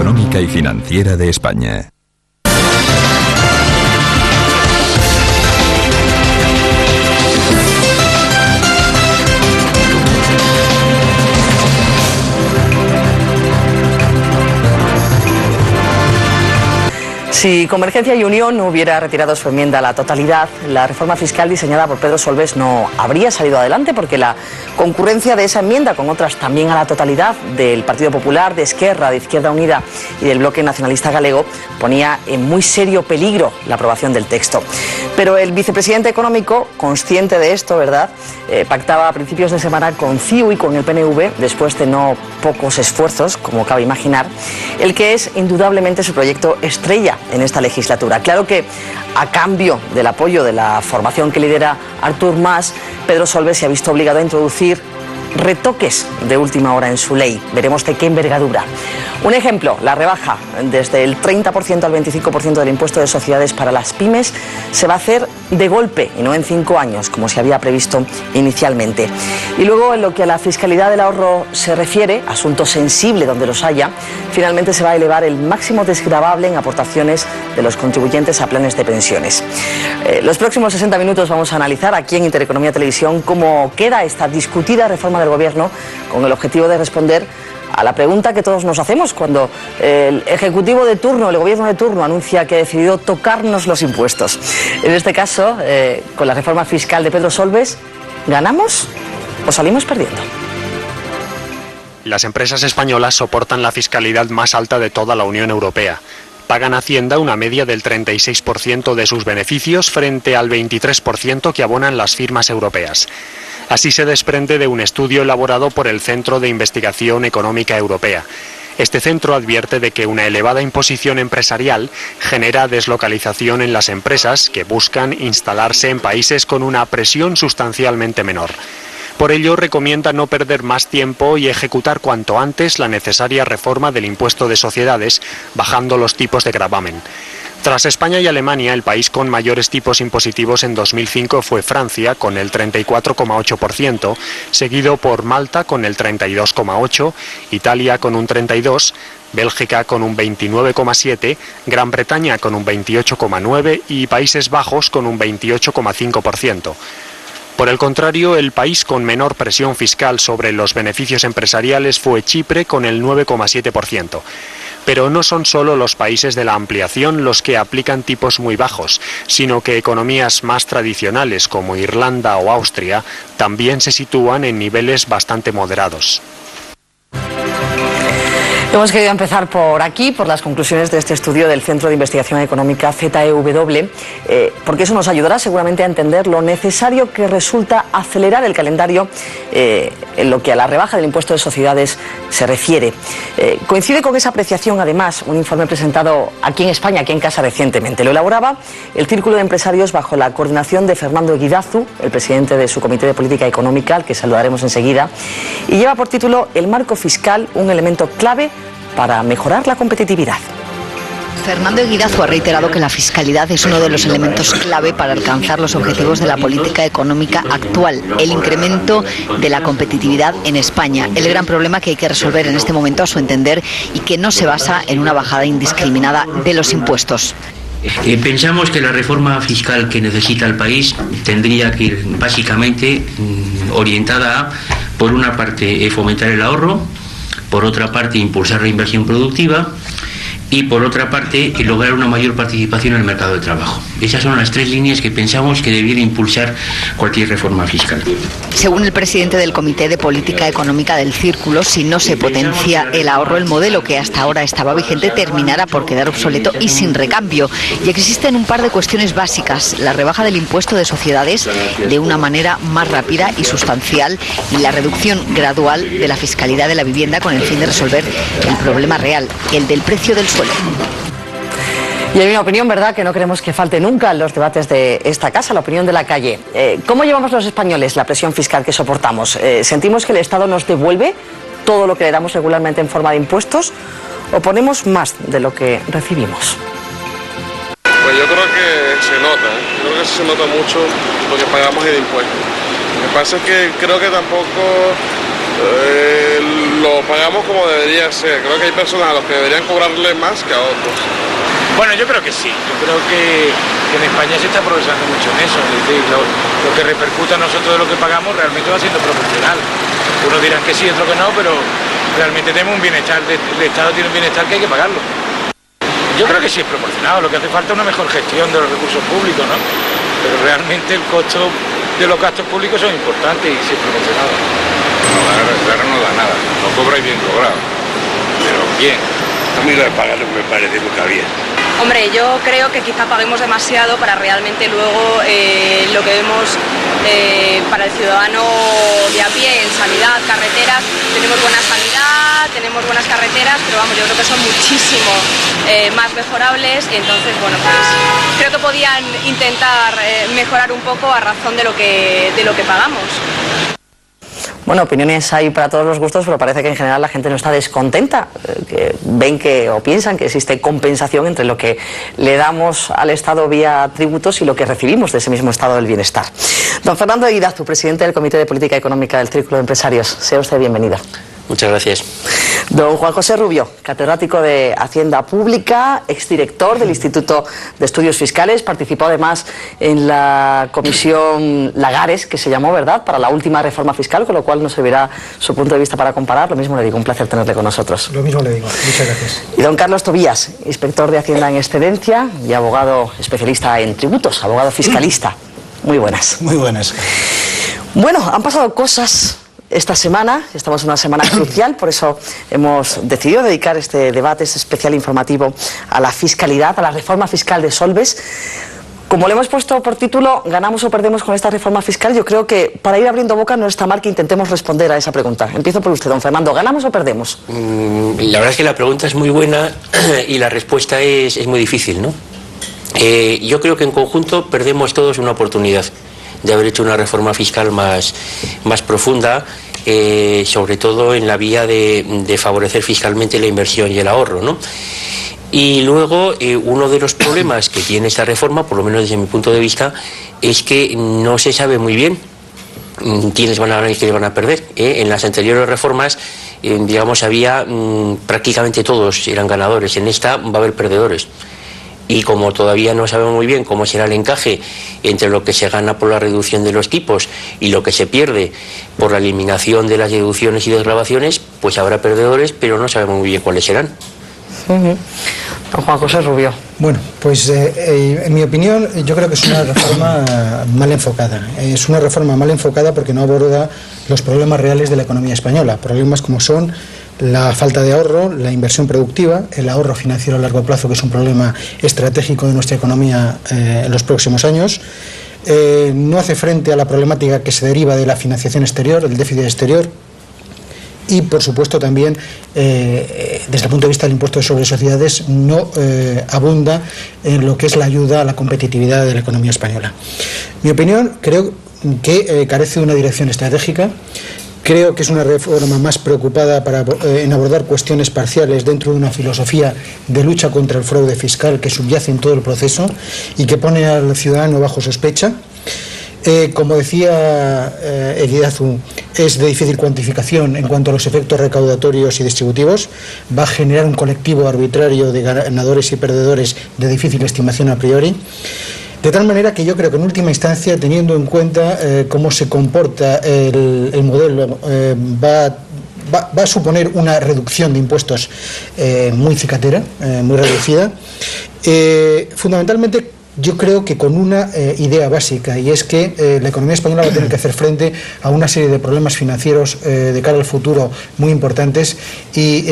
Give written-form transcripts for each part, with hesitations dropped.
económica y financiera de España. Si Convergencia y Unión no hubiera retirado su enmienda a la totalidad, la reforma fiscal diseñada por Pedro Solbes no habría salido adelante, porque la concurrencia de esa enmienda con otras también a la totalidad del Partido Popular, de Esquerra, de Izquierda Unida y del Bloque Nacionalista Galego ponía en muy serio peligro la aprobación del texto. Pero el vicepresidente económico, consciente de esto, ¿verdad?, pactaba a principios de semana con CiU y con el PNV, después de no pocos esfuerzos, como cabe imaginar, el que es indudablemente su proyecto estrella en esta legislatura. Claro que a cambio del apoyo de la formación que lidera Artur Mas, Pedro Solbes se ha visto obligado a introducir retoques de última hora en su ley. Veremos de qué envergadura. Un ejemplo, la rebaja desde el 30% al 25% del impuesto de sociedades para las pymes se va a hacer de golpe y no en 5 años, como se había previsto inicialmente. Y luego, en lo que a la fiscalidad del ahorro se refiere, asunto sensible donde los haya, finalmente se va a elevar el máximo desgravable en aportaciones de los contribuyentes a planes de pensiones. Los próximos 60 minutos vamos a analizar aquí en Intereconomía Televisión cómo queda esta discutida reforma del Gobierno, con el objetivo de responder a la pregunta que todos nos hacemos cuando el Ejecutivo de turno, el Gobierno de turno, anuncia que ha decidido tocarnos los impuestos. En este caso, con la reforma fiscal de Pedro Solbes, ¿ganamos o salimos perdiendo? Las empresas españolas soportan la fiscalidad más alta de toda la Unión Europea. Pagan a Hacienda una media del 36% de sus beneficios frente al 23% que abonan las firmas europeas. Así se desprende de un estudio elaborado por el Centro de Investigación Económica Europea. Este centro advierte de que una elevada imposición empresarial genera deslocalización en las empresas que buscan instalarse en países con una presión sustancialmente menor. Por ello, recomienda no perder más tiempo y ejecutar cuanto antes la necesaria reforma del impuesto de sociedades, bajando los tipos de gravamen. Tras España y Alemania, el país con mayores tipos impositivos en 2005 fue Francia, con el 34,8%, seguido por Malta con el 32,8%, Italia con un 32%, Bélgica con un 29,7%, Gran Bretaña con un 28,9% y Países Bajos con un 28,5%. Por el contrario, el país con menor presión fiscal sobre los beneficios empresariales fue Chipre con el 9,7%. Pero no son solo los países de la ampliación los que aplican tipos muy bajos, sino que economías más tradicionales como Irlanda o Austria también se sitúan en niveles bastante moderados. Hemos querido empezar por aquí, por las conclusiones de este estudio del Centro de Investigación Económica ZEW, porque eso nos ayudará seguramente a entender lo necesario que resulta acelerar el calendario en lo que a la rebaja del impuesto de sociedades se refiere. Coincide con esa apreciación, además, un informe presentado aquí en España, aquí en casa recientemente. Lo elaboraba el Círculo de Empresarios bajo la coordinación de Fernando Eguidazu, el presidente de su Comité de Política Económica, al que saludaremos enseguida, y lleva por título El marco fiscal, un elemento clave para mejorar la competitividad. Fernando Eguidazu ha reiterado que la fiscalidad es uno de los elementos clave para alcanzar los objetivos de la política económica actual, el incremento de la competitividad en España. El gran problema que hay que resolver en este momento, a su entender, y que no se basa en una bajada indiscriminada de los impuestos. Pensamos que la reforma fiscal que necesita el país tendría que ir básicamente orientada a, por una parte, fomentar el ahorro, por otra parte, impulsar la inversión productiva y, por otra parte, lograr una mayor participación en el mercado de trabajo. Esas son las 3 líneas que pensamos que debiera impulsar cualquier reforma fiscal. Según el presidente del Comité de Política Económica del Círculo, si no se potencia el ahorro, el modelo que hasta ahora estaba vigente terminará por quedar obsoleto y sin recambio. Y existen un par de cuestiones básicas: la rebaja del impuesto de sociedades de una manera más rápida y sustancial, y la reducción gradual de la fiscalidad de la vivienda, con el fin de resolver el problema real, el del precio del suelo. Y hay una opinión, ¿verdad?, que no queremos que falte nunca en los debates de esta casa, la opinión de la calle. ¿Cómo llevamos los españoles la presión fiscal que soportamos? ¿Sentimos que el Estado nos devuelve todo lo que le damos regularmente en forma de impuestos o ponemos más de lo que recibimos? Pues yo creo que se nota, yo creo que se nota mucho lo que pagamos de impuestos. Lo que pasa es que creo que tampoco lo pagamos como debería ser. Creo que hay personas a los que deberían cobrarle más que a otros. Bueno, yo creo que sí. Yo creo que en España se está progresando mucho en eso. Es decir, lo que repercuta a nosotros de lo que pagamos realmente va siendo proporcional. Unos dirán que sí, otros que no, pero realmente tenemos un bienestar, el Estado tiene un bienestar que hay que pagarlo. Yo creo que sí es proporcionado, lo que hace falta es una mejor gestión de los recursos públicos, ¿no? Pero realmente el costo de los gastos públicos son importantes y sí es proporcionado. No, claro no da nada, lo cobra y bien cobrado, pero bien. A mí lo de pagar me parece muy bien. Hombre, yo creo que quizá paguemos demasiado para realmente luego lo que vemos para el ciudadano de a pie en sanidad, carreteras. Tenemos buena sanidad, tenemos buenas carreteras, pero vamos, yo creo que son muchísimo más mejorables y entonces, bueno, pues creo que podían intentar mejorar un poco a razón de lo que pagamos. Bueno, opiniones hay para todos los gustos, pero parece que en general la gente no está descontenta, que ven que o piensan que existe compensación entre lo que le damos al Estado vía tributos y lo que recibimos de ese mismo estado del bienestar. Don Fernando Eguidazu, presidente del Comité de Política Económica del Círculo de Empresarios, sea usted bienvenido. Muchas gracias. Don Juan José Rubio, catedrático de Hacienda Pública, exdirector del Instituto de Estudios Fiscales, participó además en la comisión Lagares, que se llamó, ¿verdad?, para la última reforma fiscal, con lo cual nos servirá su punto de vista para comparar. Lo mismo le digo, un placer tenerle con nosotros. Lo mismo le digo, muchas gracias. Y don Carlos Tobías, inspector de Hacienda en excedencia y abogado especialista en tributos, abogado fiscalista. Muy buenas. Muy buenas. Bueno, han pasado cosas esta semana, estamos en una semana crucial, por eso hemos decidido dedicar este debate, este especial informativo a la fiscalidad, a la reforma fiscal de Solbes. Como le hemos puesto por título, ¿ganamos o perdemos con esta reforma fiscal? Yo creo que para ir abriendo boca no está mal que intentemos responder a esa pregunta. Empiezo por usted, don Fernando, ¿ganamos o perdemos? La verdad es que la pregunta es muy buena y la respuesta es muy difícil, ¿no? Yo creo que en conjunto perdemos todos una oportunidad de haber hecho una reforma fiscal más profunda, sobre todo en la vía de favorecer fiscalmente la inversión y el ahorro, ¿no? Y luego, uno de los problemas que tiene esta reforma, por lo menos desde mi punto de vista, es que no se sabe muy bien quiénes van a ganar y quiénes van a perder. En las anteriores reformas, digamos, había prácticamente todos eran ganadores. En esta va a haber perdedores. Y como todavía no sabemos muy bien cómo será el encaje entre lo que se gana por la reducción de los tipos y lo que se pierde por la eliminación de las deducciones y desgravaciones, pues habrá perdedores, pero no sabemos muy bien cuáles serán. Don Juan José Rubio. Bueno, pues en mi opinión yo creo que es una reforma mal enfocada. Es una reforma mal enfocada porque no aborda los problemas reales de la economía española, problemas como son la falta de ahorro, la inversión productiva, el ahorro financiero a largo plazo, que es un problema estratégico de nuestra economía en los próximos años. No hace frente a la problemática que se deriva de la financiación exterior, el déficit exterior. Y, por supuesto, también, desde el punto de vista del impuesto sobre sociedades, no abunda en lo que es la ayuda a la competitividad de la economía española. Mi opinión, creo que carece de una dirección estratégica. Creo que es una reforma más preocupada en abordar cuestiones parciales dentro de una filosofía de lucha contra el fraude fiscal que subyace en todo el proceso y que pone al ciudadano bajo sospecha. Como decía Eguidazu, es de difícil cuantificación en cuanto a los efectos recaudatorios y distributivos. Va a generar un colectivo arbitrario de ganadores y perdedores de difícil estimación a priori. De tal manera que yo creo que en última instancia, teniendo en cuenta cómo se comporta el modelo, va a suponer una reducción de impuestos muy cicatera, muy reducida. Fundamentalmente, yo creo que con una idea básica, y es que la economía española va a tener que hacer frente a una serie de problemas financieros de cara al futuro muy importantes, y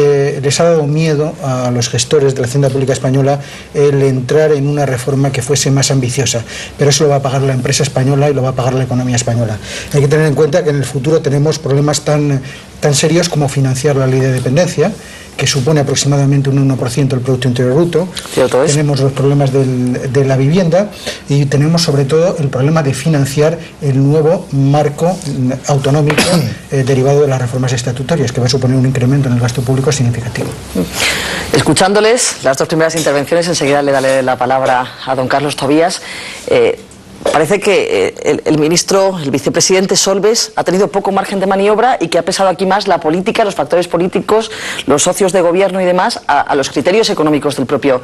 les ha dado miedo a los gestores de la Hacienda Pública Española el entrar en una reforma que fuese más ambiciosa, pero eso lo va a pagar la empresa española y lo va a pagar la economía española. Hay que tener en cuenta que en el futuro tenemos problemas tan serios como financiar la ley de dependencia, que supone aproximadamente un 1% del Producto Interior Bruto. Tenemos los problemas de la vivienda y tenemos sobre todo el problema de financiar el nuevo marco autonómico derivado de las reformas estatutarias, que va a suponer un incremento en el gasto público significativo. Escuchándoles las dos primeras intervenciones, enseguida le daré la palabra a don Carlos Tobías. parece que el vicepresidente Solbes ha tenido poco margen de maniobra y que ha pesado aquí más la política, los factores políticos, los socios de gobierno y demás, a los criterios económicos del propio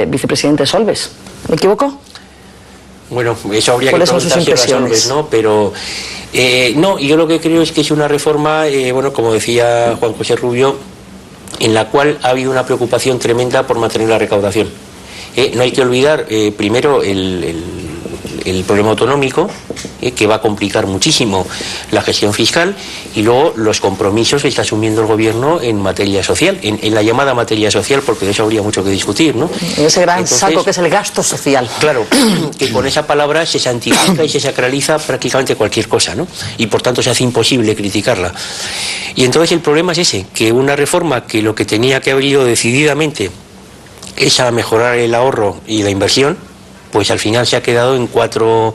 vicepresidente Solbes. ¿Me equivoco? Bueno, eso habría que preguntárselo a Solbes, ¿no? Pero no, yo lo que creo es que es una reforma, bueno, como decía Juan José Rubio, en la cual ha habido una preocupación tremenda por mantener la recaudación. No hay que olvidar, primero, el problema autonómico, que va a complicar muchísimo la gestión fiscal, y luego los compromisos que está asumiendo el gobierno en materia social, en la llamada materia social, porque de eso habría mucho que discutir, ¿no? Ese gran saco que es el gasto social. Claro, que con esa palabra se santifica y se sacraliza prácticamente cualquier cosa, ¿no? Y por tanto se hace imposible criticarla. Y entonces el problema es ese, que una reforma que lo que tenía que haber ido decididamente es a mejorar el ahorro y la inversión, pues al final se ha quedado en 4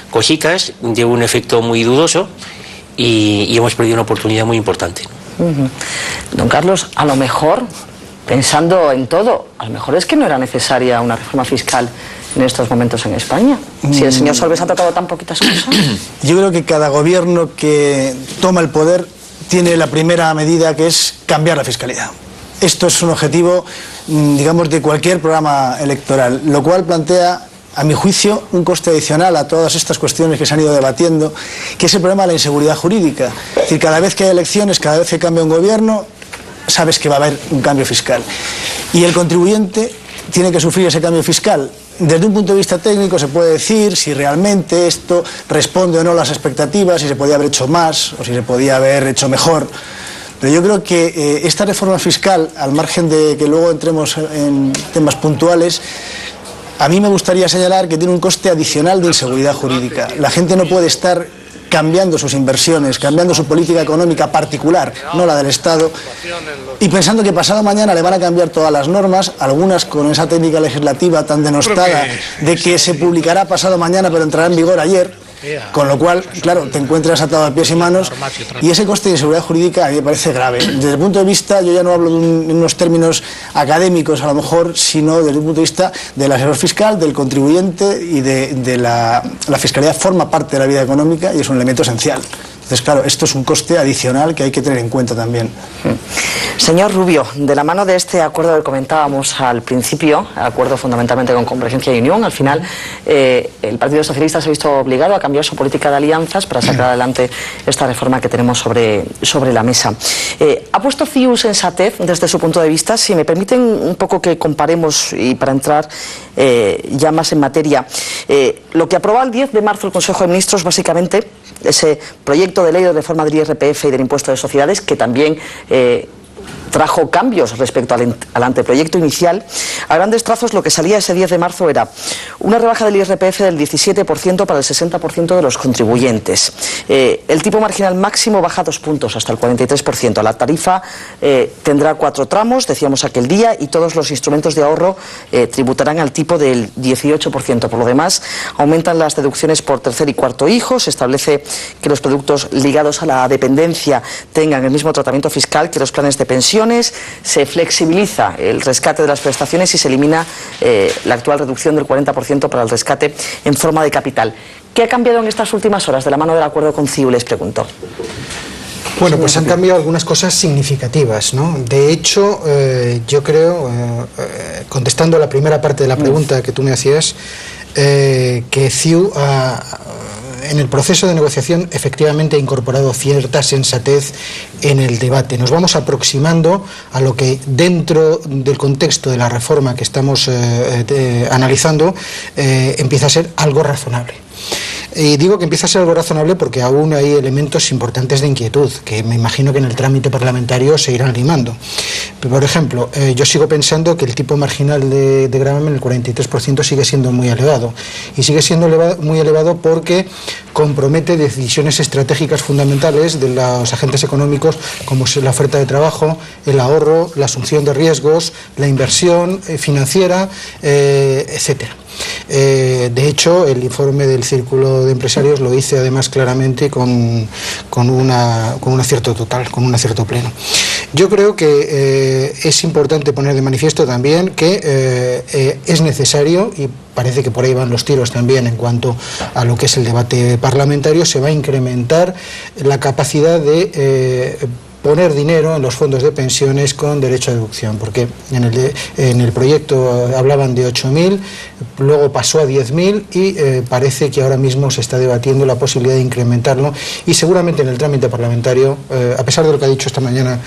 cositas de un efecto muy dudoso y hemos perdido una oportunidad muy importante. Don Carlos, a lo mejor, pensando en todo, a lo mejor es que no era necesaria una reforma fiscal en estos momentos en España. Si el señor Solbes ha tocado tan poquitas cosas. Yo creo que cada gobierno que toma el poder tiene la primera medida, que es cambiar la fiscalidad. Esto es un objetivo, digamos, de cualquier programa electoral, lo cual plantea, a mi juicio, un coste adicional a todas estas cuestiones que se han ido debatiendo, que es el problema de la inseguridad jurídica. Es decir, cada vez que hay elecciones, cada vez que cambia un gobierno, sabes que va a haber un cambio fiscal. Y el contribuyente tiene que sufrir ese cambio fiscal. Desde un punto de vista técnico se puede decir si realmente esto responde o no a las expectativas, si se podía haber hecho más o si se podía haber hecho mejor. Pero yo creo que esta reforma fiscal, al margen de que luego entremos en temas puntuales, a mí me gustaría señalar que tiene un coste adicional de inseguridad jurídica. La gente no puede estar cambiando sus inversiones, cambiando su política económica particular, no la del Estado, y pensando que pasado mañana le van a cambiar todas las normas, algunas con esa técnica legislativa tan denostada de que se publicará pasado mañana pero entrará en vigor ayer. Con lo cual, claro, te encuentras atado a pies y manos, y ese coste de inseguridad jurídica a mí me parece grave. Desde el punto de vista, yo ya no hablo de unos términos académicos a lo mejor, sino desde el punto de vista del asesor fiscal, del contribuyente y de la fiscalidad forma parte de la vida económica y es un elemento esencial. Entonces, claro, esto es un coste adicional que hay que tener en cuenta también. Señor Rubio, de la mano de este acuerdo que comentábamos al principio, acuerdo fundamentalmente con Convergencia y Unión, al final el Partido Socialista se ha visto obligado a cambiar su política de alianzas para sacar adelante esta reforma que tenemos sobre la mesa. ¿Ha puesto CiU sensatez desde su punto de vista? Si me permiten un poco que comparemos y para entrar ya más en materia. Lo que aprobó el 10 de marzo el Consejo de Ministros, básicamente, ese proyecto de ley de reforma del IRPF y del impuesto de sociedades, que también trajo cambios respecto al anteproyecto inicial. A grandes trazos, lo que salía ese 10 de marzo era una rebaja del IRPF del 17% para el 60% de los contribuyentes. El tipo marginal máximo baja 2 puntos hasta el 43%. La tarifa tendrá 4 tramos, decíamos aquel día, y todos los instrumentos de ahorro tributarán al tipo del 18%. Por lo demás, aumentan las deducciones por tercer y cuarto hijo. Se establece que los productos ligados a la dependencia tengan el mismo tratamiento fiscal que los planes de pensión. Se flexibiliza el rescate de las prestaciones y se elimina la actual reducción del 40% para el rescate en forma de capital. ¿Qué ha cambiado en estas últimas horas de la mano del acuerdo con CiU, les pregunto? Bueno, pues han cambiado algunas cosas significativas, ¿no? De hecho, yo creo, contestando a la primera parte de la pregunta que tú me hacías, que CiU en el proceso de negociación efectivamente ha incorporado cierta sensatez en el debate. Nos vamos aproximando a lo que dentro del contexto de la reforma que estamos analizando empieza a ser algo razonable. Y digo que empieza a ser algo razonable porque aún hay elementos importantes de inquietud que me imagino que en el trámite parlamentario se irán limando. Por ejemplo, yo sigo pensando que el tipo marginal de gravamen, el 43%, sigue siendo muy elevado. Y sigue siendo muy elevado porque compromete decisiones estratégicas fundamentales de los agentes económicos, como la oferta de trabajo, el ahorro, la asunción de riesgos, la inversión financiera, etcétera. De hecho, el informe del Círculo de Empresarios lo dice además claramente con un acierto total, con un acierto pleno. Yo creo que es importante poner de manifiesto también que es necesario, y parece que por ahí van los tiros también en cuanto a lo que es el debate parlamentario, se va a incrementar la capacidad de poner dinero en los fondos de pensiones con derecho a deducción, porque en el proyecto hablaban de 8.000, luego pasó a 10.000 y parece que ahora mismo se está debatiendo la posibilidad de incrementarlo, y seguramente en el trámite parlamentario, a pesar de lo que ha dicho esta mañana,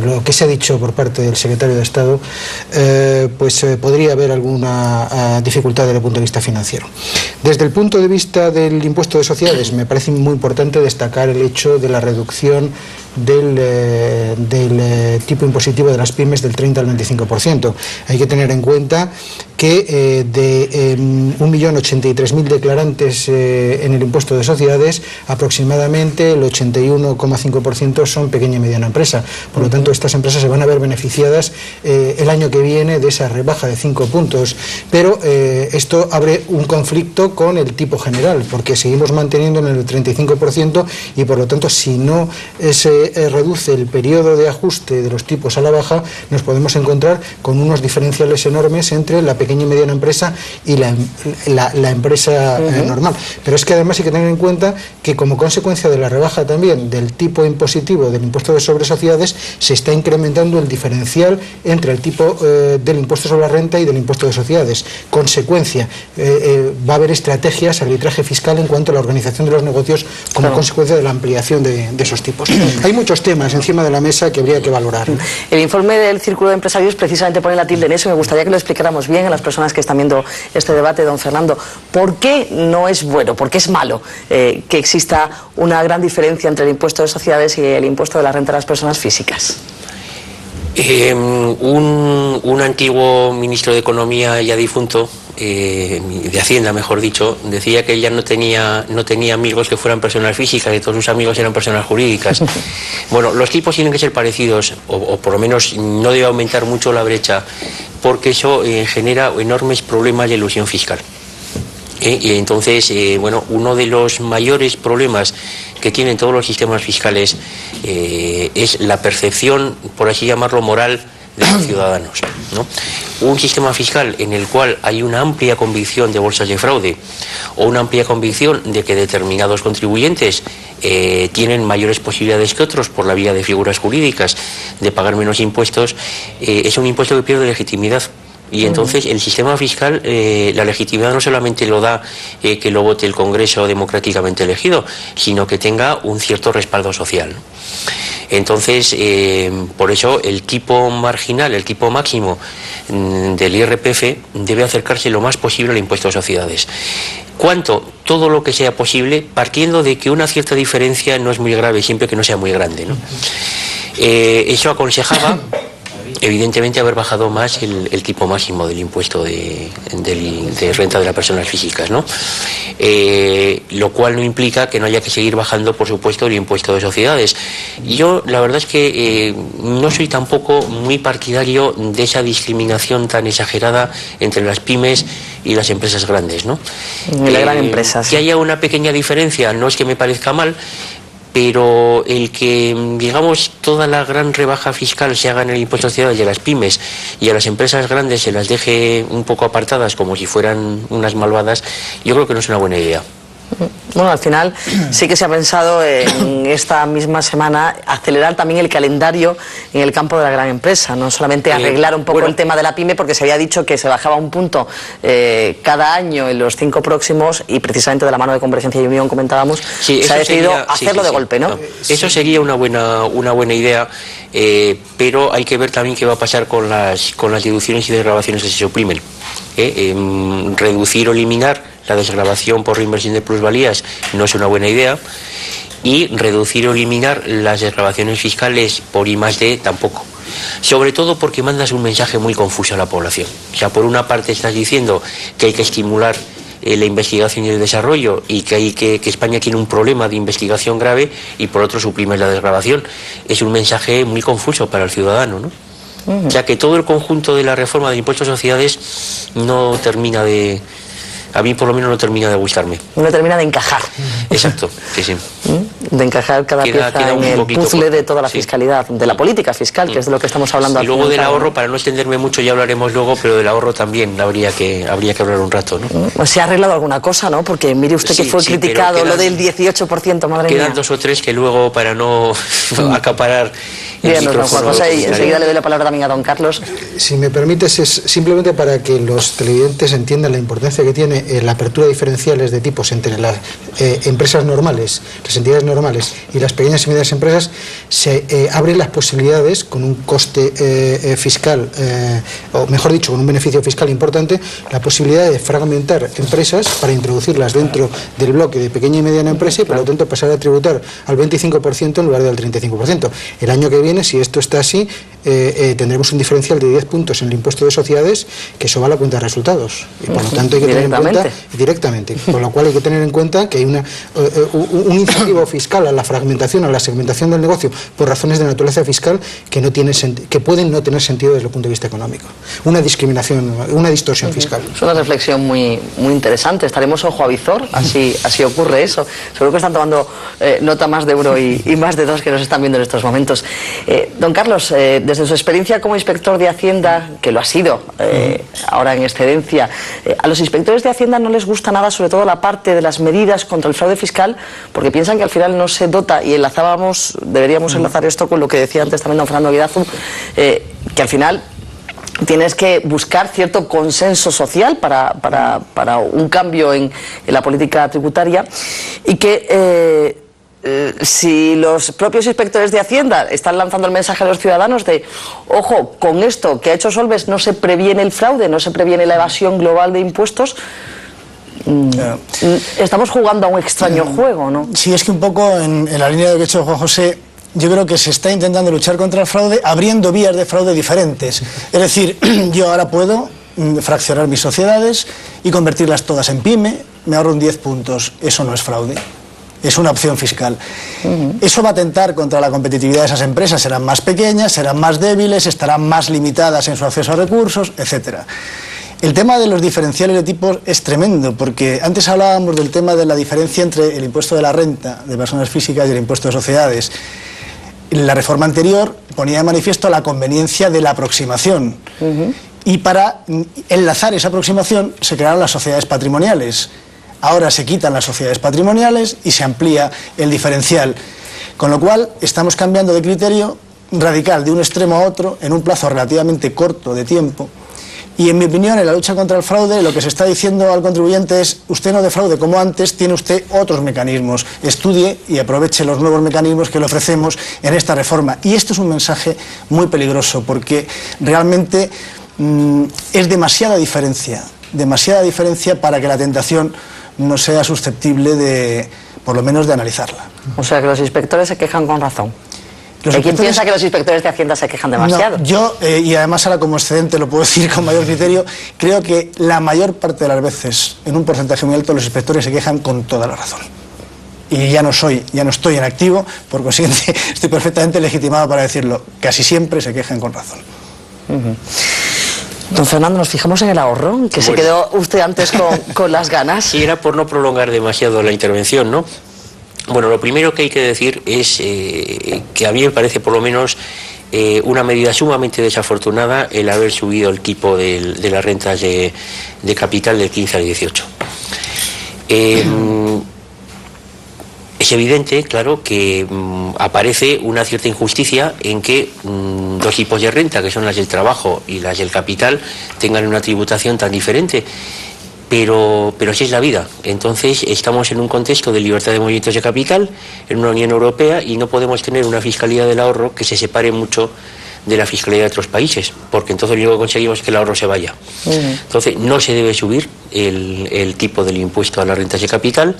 lo que se ha dicho por parte del secretario de Estado, pues podría haber alguna dificultad desde el punto de vista financiero. Desde el punto de vista del impuesto de sociedades, me parece muy importante destacar el hecho de la reducción del tipo impositivo de las pymes del 30 al 25%. Hay que tener en cuenta que de 1.083.000 declarantes en el impuesto de sociedades, aproximadamente el 81,5% son pequeña y mediana empresa. Por lo tanto, estas empresas se van a ver beneficiadas el año que viene de esa rebaja de 5 puntos. Pero esto abre un conflicto con el tipo general, porque seguimos manteniendo en el 35% y, por lo tanto, si no se reduce el periodo de ajuste de los tipos a la baja, nos podemos encontrar con unos diferenciales enormes entre la pequeña y mediana empresa y la empresa normal. Pero es que además hay que tener en cuenta que, como consecuencia de la rebaja también del tipo impositivo del impuesto sobre sociedades, se está incrementando el diferencial entre el tipo del impuesto sobre la renta y del impuesto de sociedades. Consecuencia, va a haber estrategias, arbitraje fiscal en cuanto a la organización de los negocios como consecuencia de la ampliación de esos tipos. Hay muchos temas encima de la mesa que habría que valorar. El informe del Círculo de Empresarios precisamente pone la tilde en eso. Me gustaría que lo explicáramos bien a las personas que están viendo este debate, don Fernando. ¿Por qué no es bueno, por qué es malo que exista una gran diferencia entre el impuesto de sociedades y el impuesto de la renta de las personas físicas? Un antiguo ministro de Economía ya difunto, de Hacienda mejor dicho, decía que ella no tenía amigos que fueran personas físicas, que todos sus amigos eran personas jurídicas. Bueno, los tipos tienen que ser parecidos, o por lo menos no debe aumentar mucho la brecha, porque eso genera enormes problemas de elusión fiscal. Y entonces, bueno, uno de los mayores problemas que tienen todos los sistemas fiscales es la percepción, por así llamarlo, moral de los ciudadanos, ¿no? Un sistema fiscal en el cual hay una amplia convicción de bolsas de fraude o una amplia convicción de que determinados contribuyentes tienen mayores posibilidades que otros por la vía de figuras jurídicas de pagar menos impuestos, es un impuesto que pierde legitimidad. Y entonces el sistema fiscal, la legitimidad no solamente lo da que lo vote el Congreso democráticamente elegido, sino que tenga un cierto respaldo social. Entonces, por eso el tipo marginal, el tipo máximo del IRPF debe acercarse lo más posible al impuesto de sociedades. ¿Cuánto? Todo lo que sea posible, partiendo de que una cierta diferencia no es muy grave, siempre que no sea muy grande, ¿no? Eso aconsejaba evidentemente haber bajado más el tipo máximo del impuesto de renta de las personas físicas, ¿no? Lo cual no implica que no haya que seguir bajando, por supuesto, el impuesto de sociedades. Yo la verdad es que no soy tampoco muy partidario de esa discriminación tan exagerada entre las pymes y las empresas grandes, ¿no? La gran empresa, sí. Que haya una pequeña diferencia no es que me parezca mal, pero el que, digamos, toda la gran rebaja fiscal se haga en el impuesto de sociedades y a las pymes y a las empresas grandes se las deje un poco apartadas como si fueran unas malvadas, yo creo que no es una buena idea. Bueno, al final sí que se ha pensado en esta misma semana acelerar también el calendario en el campo de la gran empresa, no solamente arreglar un poco el tema de la pyme, porque se había dicho que se bajaba un punto cada año en los 5 próximos y precisamente de la mano de Convergencia y Unión comentábamos, se ha decidido hacerlo de golpe, ¿no? Eso sería una buena idea, pero hay que ver también qué va a pasar con las deducciones y desgravaciones que se suprimen. Reducir o eliminar la desgravación por reinversión de plusvalías no es una buena idea, y reducir o eliminar las desgravaciones fiscales por I+D tampoco. Sobre todo porque mandas un mensaje muy confuso a la población. O sea, por una parte estás diciendo que hay que estimular la investigación y el desarrollo y que España tiene un problema de investigación grave, y por otro suprimes la desgravación. Es un mensaje muy confuso para el ciudadano, ¿no? O sea que todo el conjunto de la reforma del impuesto a sociedades no termina de... A mí por lo menos no termina de gustarme. No termina de encajar. Exacto, sí, sí. De encajar cada pieza en el puzzle de toda la fiscalidad, de la política fiscal, que es de lo que estamos hablando. Y luego del ahorro, para no extenderme mucho, ya hablaremos luego, pero del ahorro también habría que hablar un rato, ¿no? Pues se ha arreglado alguna cosa, ¿no? Porque mire usted que fue criticado lo del 18%, madre mía. Quedan 2 o 3 que luego, para no acaparar el micrófono... Y enseguida le doy la palabra también a don Carlos. Si me permites, es simplemente para que los televidentes entiendan la importancia que tiene la apertura de diferenciales de tipos entre las empresas normales, las entidades normales y las pequeñas y medianas empresas. Se abren las posibilidades con un coste fiscal, o mejor dicho, con un beneficio fiscal importante, la posibilidad de fragmentar empresas para introducirlas dentro del bloque de pequeña y mediana empresa y por lo tanto pasar a tributar al 25% en lugar del 35%. El año que viene, si esto está así, tendremos un diferencial de 10 puntos en el impuesto de sociedades, que eso va a la cuenta de resultados. Y por lo tanto hay que tener en cuenta directamente, con lo cual hay que tener en cuenta que hay un incentivo fiscal a la fragmentación, a la segmentación del negocio por razones de naturaleza fiscal que no tienen que pueden no tener sentido desde el punto de vista económico. Una discriminación, una distorsión fiscal. Es una reflexión muy interesante. Estaremos ojo a visor, así ocurre eso. Seguro que están tomando nota más de uno y más de dos que nos están viendo en estos momentos. Don Carlos, desde su experiencia como inspector de Hacienda, que lo ha sido ahora en excedencia, a los inspectores de Hacienda no les gusta nada, sobre todo la parte de las medidas contra el fraude fiscal, porque piensan que al final no se dota, y deberíamos enlazar esto con lo que decía antes también don Fernando Guidazu, que al final tienes que buscar cierto consenso social para un cambio en la política tributaria, y que si los propios inspectores de Hacienda están lanzando el mensaje a los ciudadanos de ojo, con esto que ha hecho Solbes no se previene el fraude, no se previene la evasión global de impuestos, estamos jugando a un extraño juego, ¿no? Sí, es que un poco en la línea de lo que ha hecho Juan José, yo creo que se está intentando luchar contra el fraude abriendo vías de fraude diferentes. Es decir, yo ahora puedo fraccionar mis sociedades y convertirlas todas en pyme, me ahorro un 10 puntos, eso no es fraude. Es una opción fiscal. Eso va a atentar contra la competitividad de esas empresas, serán más pequeñas, serán más débiles, estarán más limitadas en su acceso a recursos, etcétera. El tema de los diferenciales de tipos es tremendo, porque antes hablábamos del tema de la diferencia entre el impuesto de la renta de personas físicas y el impuesto de sociedades. La reforma anterior ponía de manifiesto la conveniencia de la aproximación. Y para enlazar esa aproximación se crearon las sociedades patrimoniales. Ahora se quitan las sociedades patrimoniales y se amplía el diferencial. Con lo cual estamos cambiando de criterio radical de un extremo a otro en un plazo relativamente corto de tiempo. Y en mi opinión, en la lucha contra el fraude, lo que se está diciendo al contribuyente es: usted no defraude como antes, tiene usted otros mecanismos. Estudie y aproveche los nuevos mecanismos que le ofrecemos en esta reforma. Y esto es un mensaje muy peligroso, porque realmente es demasiada diferencia para que la tentación no sea susceptible de, por lo menos, de analizarla. O sea que los inspectores se quejan con razón. ¿Hay quien piensa que los inspectores de Hacienda se quejan demasiado? No, yo, y además ahora como excedente lo puedo decir con mayor criterio, creo que la mayor parte de las veces, en un porcentaje muy alto, los inspectores se quejan con toda la razón. Y ya no estoy en activo, por consiguiente estoy perfectamente legitimado para decirlo. Casi siempre se quejan con razón. Don Fernando, nos fijamos en el ahorro, que se quedó usted antes con las ganas. Sí, era por no prolongar demasiado la intervención, ¿no? Bueno, lo primero que hay que decir es que a mí me parece por lo menos una medida sumamente desafortunada el haber subido el tipo de las rentas de capital del 15 al 18. Es evidente, claro, que aparece una cierta injusticia en que dos tipos de renta, que son las del trabajo y las del capital, tengan una tributación tan diferente. Pero así es la vida. Entonces estamos en un contexto de libertad de movimientos de capital en una Unión Europea y no podemos tener una fiscalidad del ahorro que se separe mucho de la fiscalidad de otros países, porque entonces lo único que conseguimos es que el ahorro se vaya. Entonces no se debe subir el tipo del impuesto a las rentas de capital.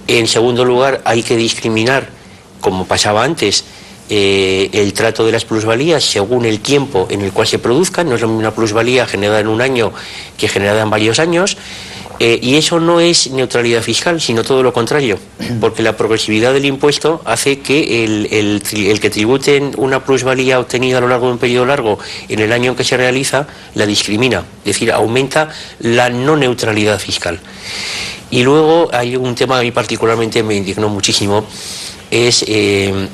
En segundo lugar, hay que discriminar, como pasaba antes, el trato de las plusvalías según el tiempo en el cual se produzcan. No es lo mismo una plusvalía generada en un año que generada en varios años. Y eso no es neutralidad fiscal, sino todo lo contrario, porque la progresividad del impuesto hace que el que tributen una plusvalía obtenida a lo largo de un periodo largo en el año en que se realiza, la discrimina, es decir, aumenta la no neutralidad fiscal. Y luego hay un tema que a mí particularmente me indignó muchísimo, es en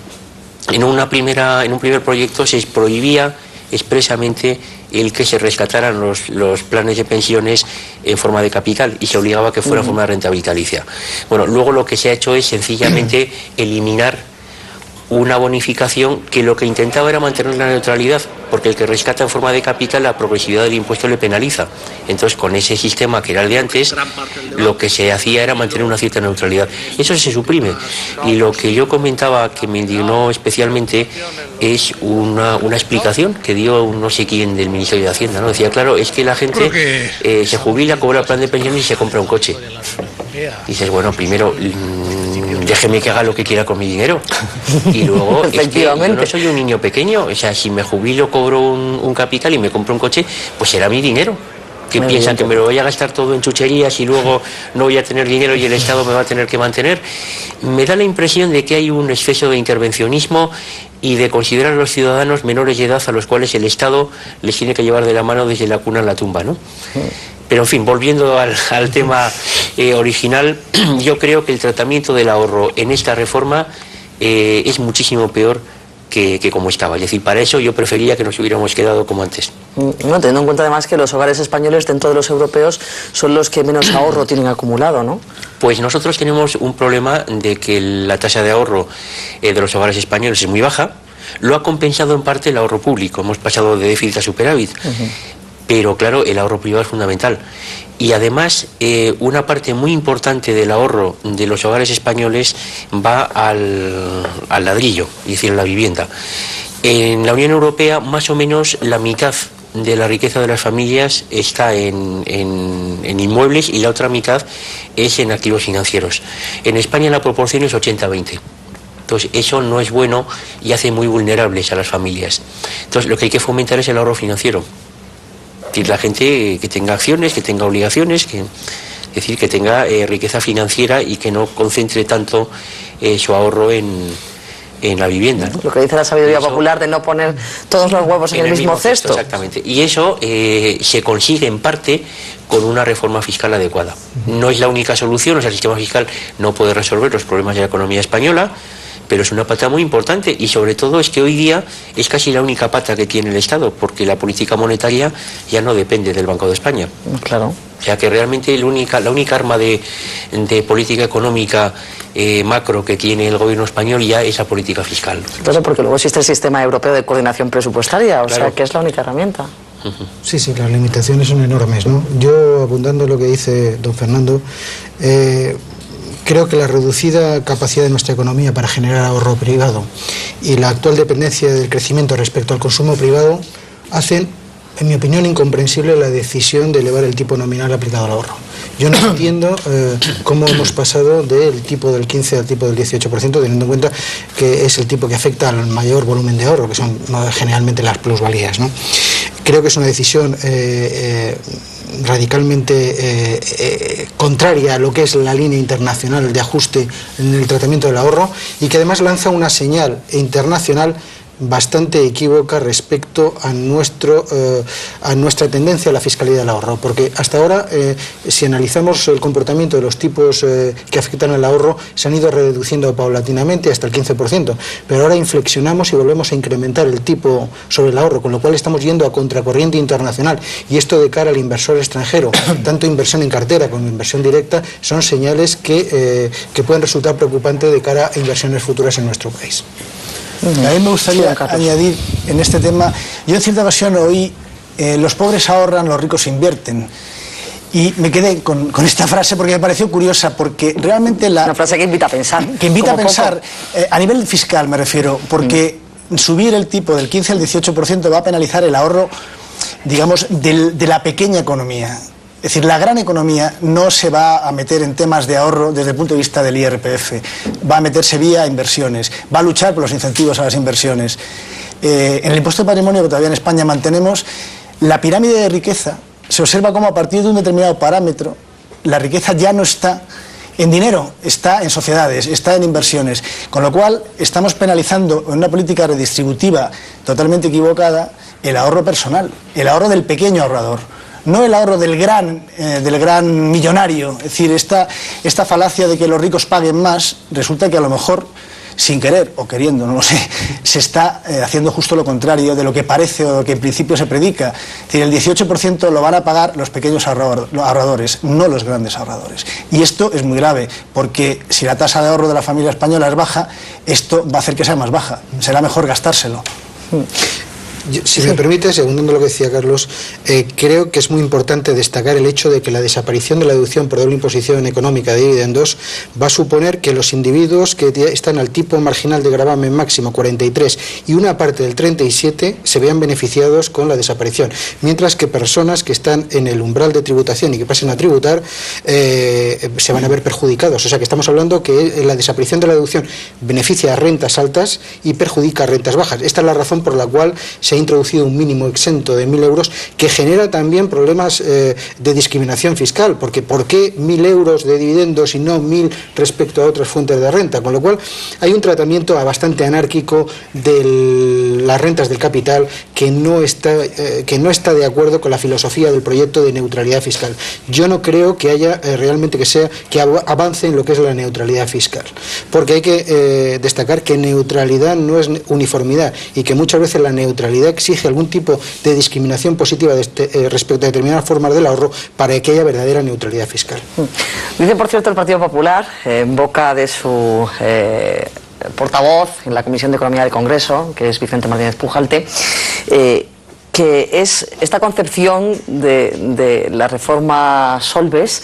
un primer proyecto se prohibía expresamente el que se rescataran los planes de pensiones en forma de capital y se obligaba a que fuera en forma de renta vitalicia. Bueno, luego lo que se ha hecho es sencillamente eliminar una bonificación que lo que intentaba era mantener la neutralidad, porque el que rescata en forma de capital la progresividad del impuesto le penaliza. Entonces, con ese sistema que era el de antes, lo que se hacía era mantener una cierta neutralidad. Eso se suprime. Y lo que yo comentaba que me indignó especialmente es una explicación que dio no sé quién del Ministerio de Hacienda, ¿no? Decía, claro, es que la gente se jubila, cobra el plan de pensiones y se compra un coche. Y dices, bueno, primero déjeme que haga lo que quiera con mi dinero. Y luego, es que yo no soy un niño pequeño, o sea, si me jubilo, cobro un capital y me compro un coche, pues será mi dinero. ¿Qué piensan? ¿Que me lo voy a gastar todo en chucherías y luego no voy a tener dinero y el Estado me va a tener que mantener? Me da la impresión de que hay un exceso de intervencionismo y de considerar a los ciudadanos menores de edad a los cuales el Estado les tiene que llevar de la mano desde la cuna a la tumba, ¿no? Pero en fin, volviendo al tema original, yo creo que el tratamiento del ahorro en esta reforma es muchísimo peor que como estaba. Es decir, para eso yo prefería que nos hubiéramos quedado como antes. No, teniendo en cuenta además que los hogares españoles dentro de los europeos son los que menos ahorro tienen acumulado, ¿no? Pues nosotros tenemos un problema de que la tasa de ahorro de los hogares españoles es muy baja. Lo ha compensado en parte el ahorro público. Hemos pasado de déficit a superávit. Pero claro, el ahorro privado es fundamental. Y además, una parte muy importante del ahorro de los hogares españoles va al ladrillo, es decir, a la vivienda. En la Unión Europea, más o menos la mitad de la riqueza de las familias está en inmuebles y la otra mitad es en activos financieros. En España la proporción es 80-20. Entonces, eso no es bueno y hace muy vulnerables a las familias. Entonces, lo que hay que fomentar es el ahorro financiero. Es decir, la gente que tenga acciones, que tenga obligaciones, es decir, que tenga riqueza financiera y que no concentre tanto su ahorro en la vivienda, ¿no? Lo que dice la sabiduría popular de no poner todos los huevos en el mismo cesto. Exactamente. Y eso se consigue en parte con una reforma fiscal adecuada. No es la única solución, o sea, el sistema fiscal no puede resolver los problemas de la economía española, pero es una pata muy importante y sobre todo es que hoy día es casi la única pata que tiene el Estado, porque la política monetaria ya no depende del Banco de España. Claro. O sea que realmente la única arma de política económica macro que tiene el gobierno español ya es la política fiscal. Claro, porque luego existe el sistema europeo de coordinación presupuestaria, o sea que es la única herramienta. Sí, las limitaciones son enormes, ¿no? Yo, abundando en lo que dice don Fernando, creo que la reducida capacidad de nuestra economía para generar ahorro privado y la actual dependencia del crecimiento respecto al consumo privado hacen, en mi opinión, incomprensible la decisión de elevar el tipo nominal aplicado al ahorro. Yo no entiendo cómo hemos pasado del tipo del 15 al tipo del 18%, teniendo en cuenta que es el tipo que afecta al mayor volumen de ahorro, que son generalmente las plusvalías, ¿no? Creo que es una decisión radicalmente contraria a lo que es la línea internacional de ajuste en el tratamiento del ahorro y que además lanza una señal internacional bastante equívoca respecto a nuestra tendencia a la fiscalidad del ahorro, porque hasta ahora, si analizamos el comportamiento de los tipos que afectan al ahorro, se han ido reduciendo paulatinamente hasta el 15%, pero ahora inflexionamos y volvemos a incrementar el tipo sobre el ahorro, con lo cual estamos yendo a contracorriente internacional, y esto de cara al inversor extranjero, tanto inversión en cartera como inversión directa, son señales que pueden resultar preocupantes de cara a inversiones futuras en nuestro país. A mí me gustaría añadir en este tema, yo en cierta ocasión oí, los pobres ahorran, los ricos invierten. Y me quedé con esta frase porque me pareció curiosa, porque realmente una frase que invita a pensar. Que invita a pensar, a nivel fiscal me refiero, porque subir el tipo del 15 al 18% va a penalizar el ahorro, digamos, de la pequeña economía. Es decir, la gran economía no se va a meter en temas de ahorro desde el punto de vista del IRPF, va a meterse vía inversiones, va a luchar por los incentivos a las inversiones. En el impuesto de patrimonio que todavía en España mantenemos, la pirámide de riqueza se observa como a partir de un determinado parámetro la riqueza ya no está en dinero, está en sociedades, está en inversiones, con lo cual estamos penalizando en una política redistributiva totalmente equivocada el ahorro personal, el ahorro del pequeño ahorrador, no el ahorro del gran millonario. Es decir, esta falacia de que los ricos paguen más, resulta que a lo mejor, sin querer o queriendo, no lo sé, se está haciendo justo lo contrario de lo que parece o lo que en principio se predica. Es decir, el 18% lo van a pagar los pequeños ahorradores, no los grandes ahorradores. Y esto es muy grave, porque si la tasa de ahorro de la familia española es baja, esto va a hacer que sea más baja. Será mejor gastárselo. Si me permite, secundando lo que decía Carlos, creo que es muy importante destacar el hecho de que la desaparición de la deducción por doble imposición económica de dividendos va a suponer que los individuos que están al tipo marginal de gravamen máximo 43 y una parte del 37 se vean beneficiados con la desaparición, mientras que personas que están en el umbral de tributación y que pasen a tributar se van a ver perjudicados. O sea que estamos hablando que la desaparición de la deducción beneficia a rentas altas y perjudica a rentas bajas. Esta es la razón por la cual se ha introducido un mínimo exento de 1.000 euros que genera también problemas de discriminación fiscal, porque ¿por qué 1.000 euros de dividendos y no 1.000 respecto a otras fuentes de renta? Con lo cual hay un tratamiento bastante anárquico de las rentas del capital que no está de acuerdo con la filosofía del proyecto de neutralidad fiscal. Yo no creo que haya realmente que avance en lo que es la neutralidad fiscal, porque hay que destacar que neutralidad no es uniformidad y que muchas veces la neutralidad exige algún tipo de discriminación positiva respecto a determinadas formas del ahorro para que haya verdadera neutralidad fiscal. Dice, por cierto, el Partido Popular, en boca de su portavoz en la Comisión de Economía del Congreso, que es Vicente Martínez Pujalte, que es esta concepción de la reforma Solbes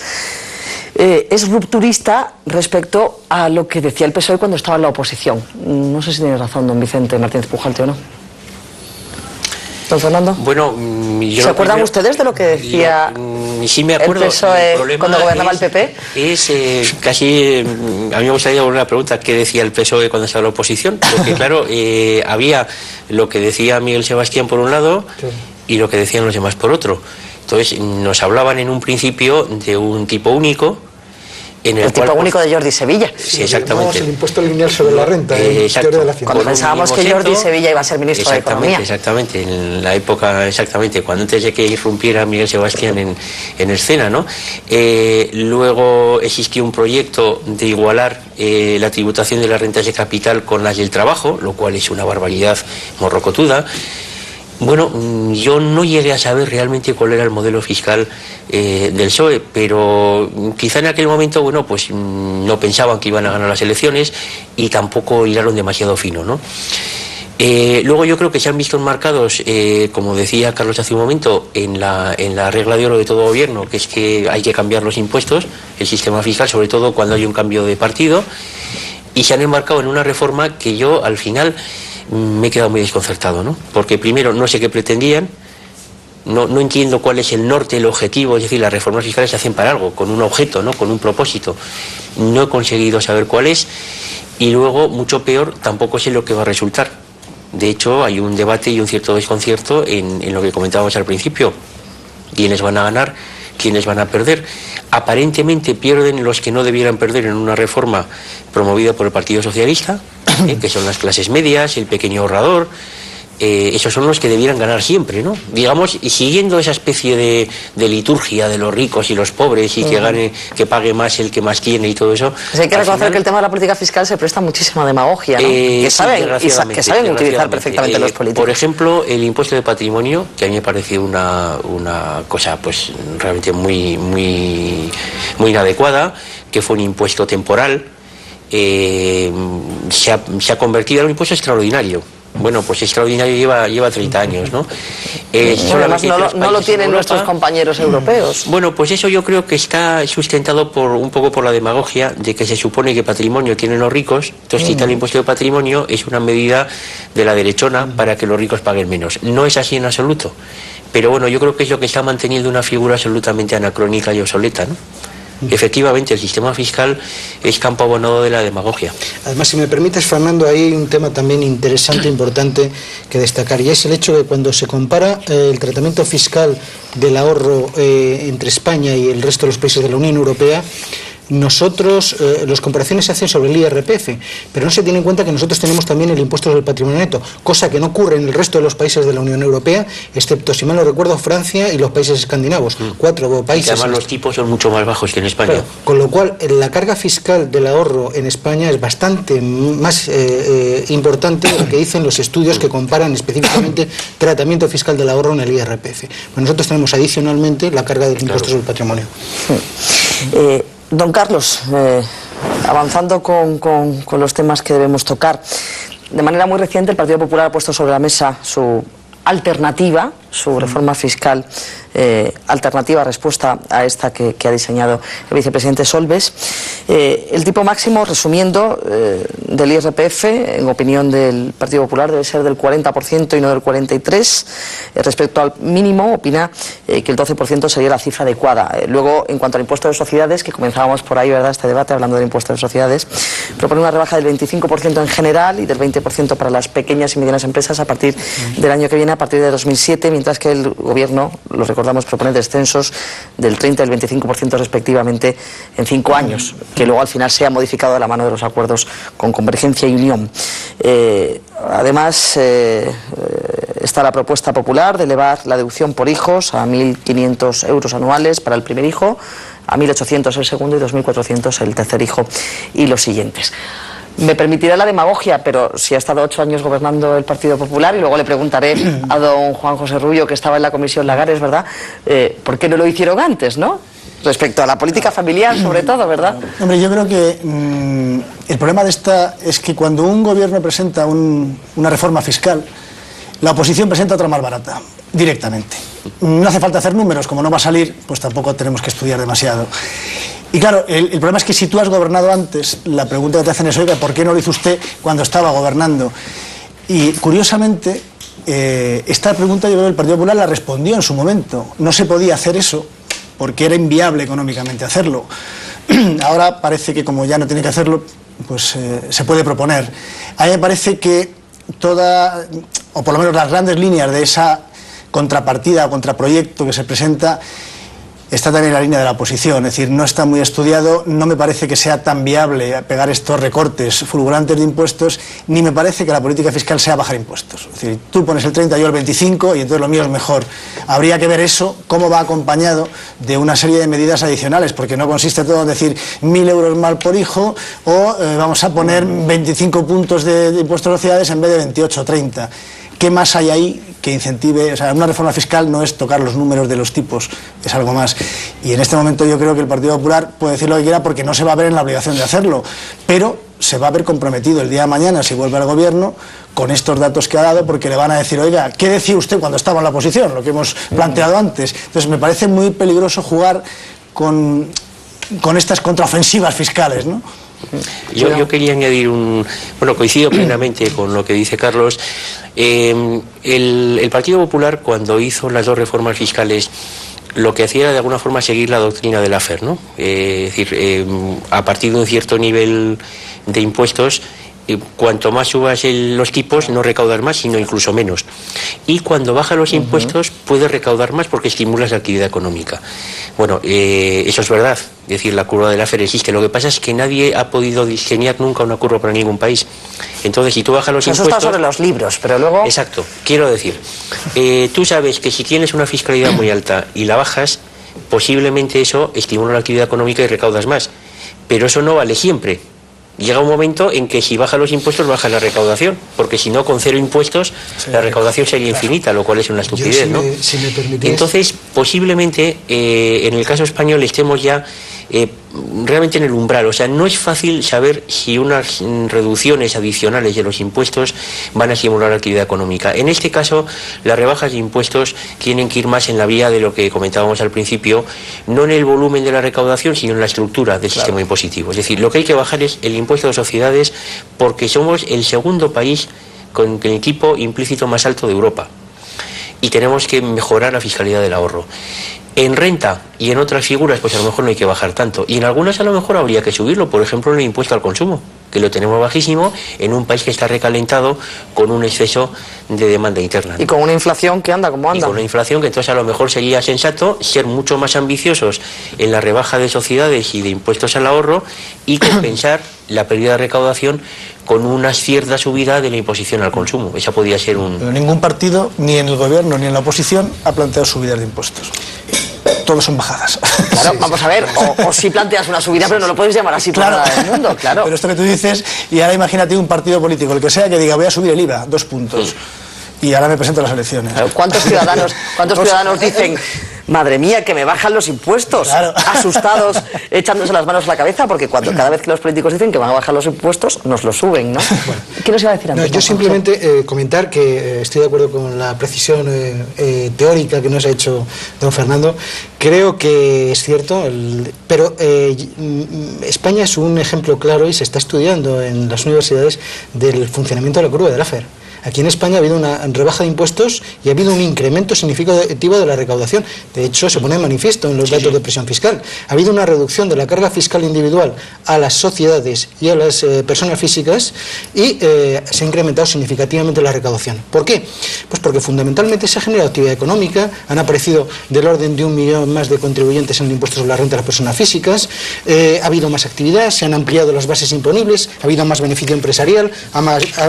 es rupturista respecto a lo que decía el PSOE cuando estaba en la oposición. No sé si tiene razón don Vicente Martínez Pujalte o no. Don Fernando. Bueno, ¿se acuerdan ustedes de lo que decía sí me acuerdo, el PSOE cuando gobernaba el PP? Casi, a mí me gustaría volver a la pregunta, ¿qué decía el PSOE cuando estaba en la oposición? Porque claro, había lo que decía Miguel Sebastián por un lado y lo que decían los demás por otro. Entonces nos hablaban en un principio de un tipo único. El tipo único de Jordi Sevilla. Sí, exactamente. El impuesto lineal sobre la renta. Exacto. De la cuando pensábamos que Jordi Sevilla iba a ser ministro de Economía. Exactamente, en la época, cuando antes de que irrumpiera Miguel Sebastián en escena, ¿no? Luego existió un proyecto de igualar la tributación de las rentas de capital con las del trabajo, lo cual es una barbaridad morrocotuda. Bueno, yo no llegué a saber realmente cuál era el modelo fiscal del PSOE, pero quizá en aquel momento, bueno, pues no pensaban que iban a ganar las elecciones y tampoco hilaron demasiado fino, ¿no? Luego yo creo que se han visto enmarcados, como decía Carlos hace un momento, en la regla de oro de todo gobierno, que es que hay que cambiar los impuestos, el sistema fiscal, sobre todo cuando hay un cambio de partido, y se han enmarcado en una reforma que yo al final me he quedado muy desconcertado, ¿no? Porque primero no sé qué pretendían, no entiendo cuál es el norte, el objetivo, es decir, las reformas fiscales se hacen para algo, con un objeto, ¿no? Con un propósito. No he conseguido saber cuál es y luego, mucho peor, tampoco sé lo que va a resultar. De hecho, hay un debate y un cierto desconcierto en lo que comentábamos al principio. ¿Quiénes van a ganar? ¿Quiénes van a perder? Aparentemente pierden los que no debieran perder en una reforma promovida por el Partido Socialista, que son las clases medias, el pequeño ahorrador. Esos son los que debieran ganar siempre, ¿no? Digamos, y siguiendo esa especie de liturgia de los ricos y los pobres y que gane, que pague más el que más tiene y todo eso. Pues hay que reconocer que el tema de la política fiscal se presta muchísima demagogia, ¿no? Que saben utilizar perfectamente los políticos. Por ejemplo, el impuesto de patrimonio, que a mí me parece una cosa pues realmente muy inadecuada, que fue un impuesto temporal, se ha convertido en un impuesto extraordinario. Bueno, pues extraordinario lleva 30 años, ¿no? Además no lo tienen nuestros compañeros europeos. Bueno, pues eso yo creo que está sustentado un poco por la demagogia de que se supone que patrimonio tienen los ricos, entonces quitar el impuesto de patrimonio es una medida de la derechona para que los ricos paguen menos. No es así en absoluto, pero bueno, yo creo que es lo que está manteniendo una figura absolutamente anacrónica y obsoleta, ¿no? Efectivamente, el sistema fiscal es campo abonado de la demagogia. Además, si me permites, Fernando, hay un tema también interesante, importante que destacar, y es el hecho de que cuando se compara el tratamiento fiscal del ahorro entre España y el resto de los países de la Unión Europea, nosotros, las comparaciones se hacen sobre el IRPF, pero no se tiene en cuenta que nosotros tenemos también el impuesto sobre el patrimonio neto, cosa que no ocurre en el resto de los países de la Unión Europea, excepto, si mal no recuerdo, Francia y los países escandinavos, 4 países. Y además los tipos son mucho más bajos que en España. Claro, con lo cual, la carga fiscal del ahorro en España es bastante más importante de lo que dicen los estudios que comparan específicamente tratamiento fiscal del ahorro en el IRPF. Pues nosotros tenemos adicionalmente la carga del impuesto sobre el patrimonio. Don Carlos, avanzando con los temas que debemos tocar, de manera muy reciente el Partido Popular ha puesto sobre la mesa su alternativa, su reforma fiscal alternativa, respuesta a esta que ha diseñado el vicepresidente Solbes. El tipo máximo, resumiendo, del IRPF, en opinión del Partido Popular, debe ser del 40% y no del 43%. Respecto al mínimo, opina que el 12% sería la cifra adecuada. Luego, en cuanto al impuesto de sociedades, que comenzábamos por ahí, ¿verdad?, este debate hablando del impuesto de sociedades, propone una rebaja del 25% en general y del 20% para las pequeñas y medianas empresas a partir del año que viene, a partir de 2007, mientras que el Gobierno, lo recordamos, propone descensos del 30 y el 25% respectivamente en 5 años, que luego al final sea modificado de la mano de los acuerdos con Convergencia y Unión. Además, está la propuesta popular de elevar la deducción por hijos a 1.500 euros anuales para el primer hijo, a 1.800 el segundo y 2.400 el tercer hijo y los siguientes. Me permitirá la demagogia, pero si ha estado 8 años gobernando el Partido Popular, y luego le preguntaré a don Juan José Rubio, que estaba en la Comisión Lagares, ¿verdad?, ¿por qué no lo hicieron antes, no? Respecto a la política familiar, sobre todo, ¿verdad? Hombre, yo creo que el problema de esta es que cuando un gobierno presenta una reforma fiscal, la oposición presenta otra más barata, directamente. No hace falta hacer números, como no va a salir, pues tampoco tenemos que estudiar demasiado. Y claro, el problema es que si tú has gobernado antes, la pregunta que te hacen es, oiga, ¿por qué no lo hizo usted cuando estaba gobernando? Y curiosamente, esta pregunta yo creo que el Partido Popular la respondió en su momento. No se podía hacer eso porque era inviable económicamente hacerlo. Ahora parece que como ya no tiene que hacerlo, pues se puede proponer. A mí me parece que o por lo menos las grandes líneas de esa contrapartida o contraproyecto que se presenta, está también en la línea de la oposición, es decir, no está muy estudiado, no me parece que sea tan viable pegar estos recortes fulgurantes de impuestos, ni me parece que la política fiscal sea bajar impuestos. Es decir, tú pones el 30, yo el 25 y entonces lo mío es mejor. Habría que ver eso, cómo va acompañado de una serie de medidas adicionales, porque no consiste todo en decir 1.000 euros más por hijo o vamos a poner 25 puntos de impuestos de sociedades en vez de 28 o 30. ¿Qué más hay ahí que incentive? O sea, una reforma fiscal no es tocar los números de los tipos, es algo más. Y en este momento yo creo que el Partido Popular puede decir lo que quiera porque no se va a ver en la obligación de hacerlo, pero se va a ver comprometido el día de mañana, si vuelve al gobierno, con estos datos que ha dado, porque le van a decir, oiga, ¿qué decía usted cuando estaba en la oposición? Lo que hemos planteado antes. Entonces me parece muy peligroso jugar con estas contraofensivas fiscales, ¿no? Yo quería añadir coincido plenamente con lo que dice Carlos. El Partido Popular, cuando hizo las 2 reformas fiscales, lo que hacía era de alguna forma seguir la doctrina de Laffer, ¿no? Es decir, a partir de un cierto nivel de impuestos, cuanto más subas los tipos, no recaudas más, sino incluso menos. Y cuando bajas los impuestos, puedes recaudar más porque estimulas la actividad económica. Bueno, eso es verdad. Es decir, la curva de Laffer existe. Lo que pasa es que nadie ha podido diseñar nunca una curva para ningún país. Entonces, si tú bajas los impuestos... Eso está sobre los libros, pero luego... Exacto. Quiero decir, tú sabes que si tienes una fiscalidad muy alta y la bajas, posiblemente eso estimula la actividad económica y recaudas más. Pero eso no vale siempre. Llega un momento en que si baja los impuestos baja la recaudación, porque si no, con 0 impuestos la recaudación sería infinita, lo cual es una estupidez, ¿no? Entonces, posiblemente en el caso español estemos ya realmente en el umbral. O sea, no es fácil saber si unas reducciones adicionales de los impuestos van a estimular la actividad económica. En este caso, las rebajas de impuestos tienen que ir más en la vía de lo que comentábamos al principio, no en el volumen de la recaudación, sino en la estructura del sistema impositivo. Es decir, lo que hay que bajar es el impuesto de sociedades, porque somos el segundo país con el tipo implícito más alto de Europa. y tenemos que mejorar la fiscalidad del ahorro. En renta y en otras figuras, pues a lo mejor no hay que bajar tanto. Y en algunas a lo mejor habría que subirlo, por ejemplo, en el impuesto al consumo, que lo tenemos bajísimo en un país que está recalentado con un exceso de demanda interna, ¿no? Y con una inflación que anda como anda. Y con una inflación que entonces a lo mejor sería sensato ser mucho más ambiciosos en la rebaja de sociedades y de impuestos al ahorro y compensar la pérdida de recaudación con una cierta subida de la imposición al consumo. Esa podría ser un... Pero ningún partido, ni en el gobierno ni en la oposición, ha planteado subidas de impuestos. Todos son bajadas. Claro, sí, vamos a ver, o si planteas una subida, pero no lo puedes llamar así por nada del mundo, claro. Pero esto que tú dices, y ahora imagínate un partido político, el que sea, que diga voy a subir el IVA, 2 puntos. Y ahora me presento a las elecciones. Claro, ¿Cuántos ciudadanos dicen, madre mía, que me bajan los impuestos? Claro. Asustados, echándose las manos a la cabeza, porque cada vez que los políticos dicen que van a bajar los impuestos, nos los suben, ¿no? Bueno. ¿Qué nos iba a decir antes? No, yo simplemente comentar que estoy de acuerdo con la precisión teórica que nos ha hecho don Fernando. Creo que es cierto, pero España es un ejemplo claro y se está estudiando en las universidades del funcionamiento de la curva de Laffer. Aquí en España ha habido una rebaja de impuestos y ha habido un incremento significativo de la recaudación. De hecho, se pone de manifiesto en los datos de presión fiscal. Ha habido una reducción de la carga fiscal individual a las sociedades y a las personas físicas y se ha incrementado significativamente la recaudación. ¿Por qué? Pues porque fundamentalmente se ha generado actividad económica, han aparecido del orden de 1 millón más de contribuyentes en el impuesto sobre la renta de las personas físicas, ha habido más actividad, se han ampliado las bases imponibles, ha habido más beneficio empresarial, ha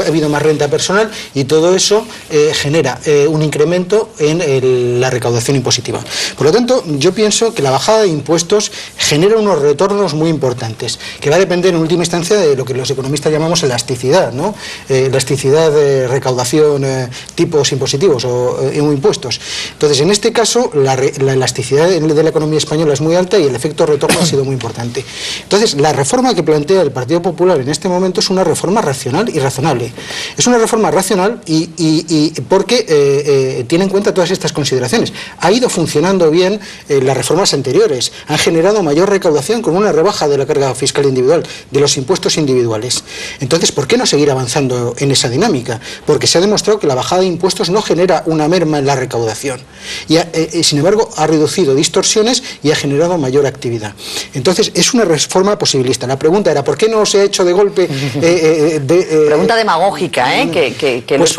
habido más renta personal, y todo eso genera un incremento en la recaudación impositiva. Por lo tanto, yo pienso que la bajada de impuestos genera unos retornos muy importantes, que va a depender en última instancia de lo que los economistas llamamos elasticidad, ¿no? Elasticidad de recaudación, tipos impositivos o impuestos. Entonces, en este caso, la elasticidad de la economía española es muy alta y el efecto retorno ha sido muy importante. Entonces, la reforma que plantea el Partido Popular en este momento es una reforma racional y razonable. Es una reforma racional y porque tiene en cuenta todas estas consideraciones. Ha ido funcionando bien las reformas anteriores, han generado mayor recaudación con una rebaja de la carga fiscal individual, de los impuestos individuales. Entonces, ¿por qué no seguir avanzando en esa dinámica? Porque se ha demostrado que la bajada de impuestos no genera una merma en la recaudación y sin embargo ha reducido distorsiones y ha generado mayor actividad. Entonces, es una reforma posibilista. La pregunta era, ¿por qué no se ha hecho de golpe? Pregunta demagógica, que pues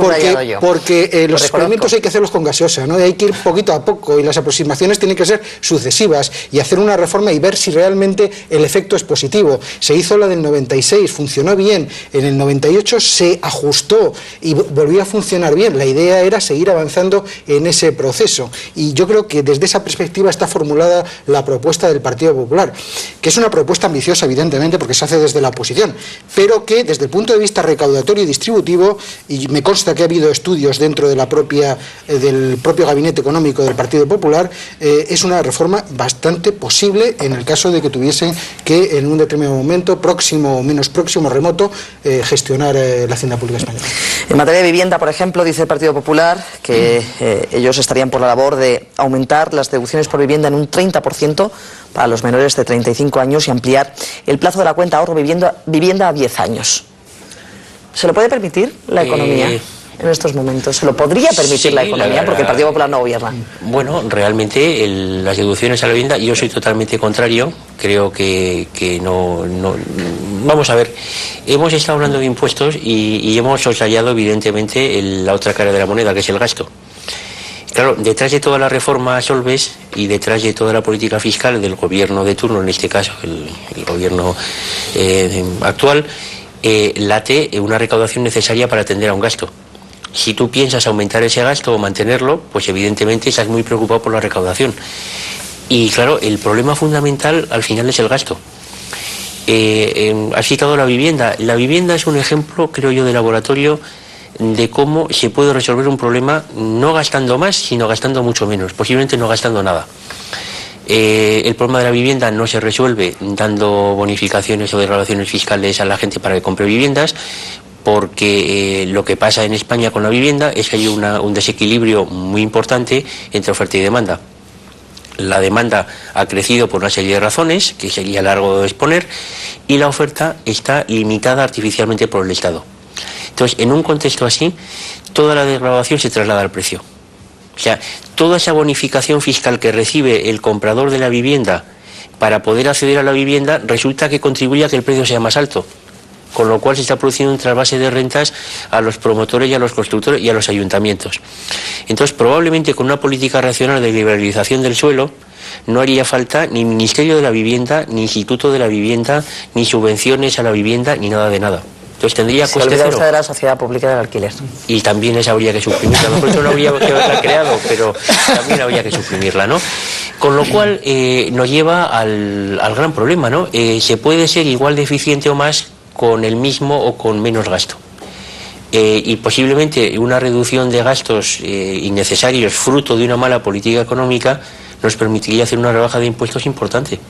porque los experimentos hay que hacerlos con gaseosa, ¿no? Hay que ir poquito a poco y las aproximaciones tienen que ser sucesivas y hacer una reforma y ver si realmente el efecto es positivo. Se hizo la del 96, funcionó bien, en el 98 se ajustó y volvió a funcionar bien. La idea era seguir avanzando en ese proceso y yo creo que desde esa perspectiva está formulada la propuesta del Partido Popular, que es una propuesta ambiciosa evidentemente porque se hace desde la oposición, pero que desde el punto de vista recaudatorio y distributivo, y me consta que ha habido estudios dentro de del propio gabinete económico del Partido Popular, es una reforma bastante posible en el caso de que tuviesen que en un determinado momento, próximo o menos próximo, remoto, gestionar la hacienda pública española. En materia de vivienda, por ejemplo, dice el Partido Popular que ellos estarían por la labor de aumentar las deducciones por vivienda en un 30% para los menores de 35 años y ampliar el plazo de la cuenta ahorro vivienda a 10 años. ¿Se lo puede permitir la economía en estos momentos? ¿Se lo podría permitir la economía? Porque el Partido Popular no gobierna. Bueno, realmente las deducciones a la vivienda, yo soy totalmente contrario. Creo que no. Vamos a ver, hemos estado hablando de impuestos y hemos soslayado evidentemente la otra cara de la moneda, que es el gasto. Claro, detrás de toda la reforma Solbes y detrás de toda la política fiscal del gobierno de turno, en este caso el gobierno actual, late una recaudación necesaria para atender a un gasto. Si tú piensas aumentar ese gasto o mantenerlo, pues evidentemente estás muy preocupado por la recaudación. Y claro, el problema fundamental al final es el gasto. Has citado la vivienda. La vivienda es un ejemplo, creo yo, de laboratorio de cómo se puede resolver un problema no gastando más, sino gastando mucho menos, posiblemente no gastando nada. El problema de la vivienda no se resuelve dando bonificaciones o desgravaciones fiscales a la gente para que compre viviendas, porque lo que pasa en España con la vivienda es que hay un desequilibrio muy importante entre oferta y demanda. La demanda ha crecido por una serie de razones, que sería largo de exponer, y la oferta está limitada artificialmente por el Estado. Entonces, en un contexto así, toda la desgravación se traslada al precio. O sea, toda esa bonificación fiscal que recibe el comprador de la vivienda para poder acceder a la vivienda resulta que contribuye a que el precio sea más alto. Con lo cual se está produciendo un trasvase de rentas a los promotores y a los constructores y a los ayuntamientos. Entonces, probablemente con una política racional de liberalización del suelo no haría falta ni Ministerio de la Vivienda, ni Instituto de la Vivienda, ni subvenciones a la vivienda, ni nada de nada. Entonces tendría coste cero. Se de la Sociedad Pública del Alquiler. Y también esa habría que suprimirla. A lo mejor eso no habría que haberla creado, pero también habría que suprimirla, ¿no? Con lo cual nos lleva al gran problema, ¿no? Se puede ser igual de eficiente o más con el mismo o con menos gasto. Y posiblemente una reducción de gastos innecesarios fruto de una mala política económica nos permitiría hacer una rebaja de impuestos importante.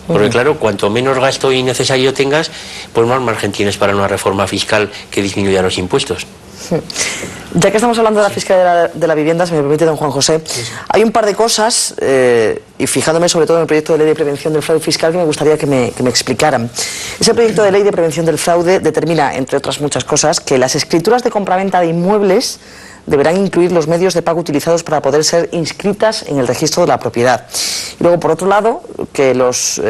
Porque claro, cuanto menos gasto innecesario tengas, pues más margen tienes para una reforma fiscal que disminuya los impuestos. Ya que estamos hablando de la fiscalidad de la vivienda, si me permite, don Juan José, hay un par de cosas, y fijándome sobre todo en el proyecto de ley de prevención del fraude fiscal, que me gustaría que me explicaran. Ese proyecto de ley de prevención del fraude determina, entre otras muchas cosas, que las escrituras de compraventa de inmuebles deberán incluir los medios de pago utilizados para poder ser inscritas en el registro de la propiedad. Y luego, por otro lado, que los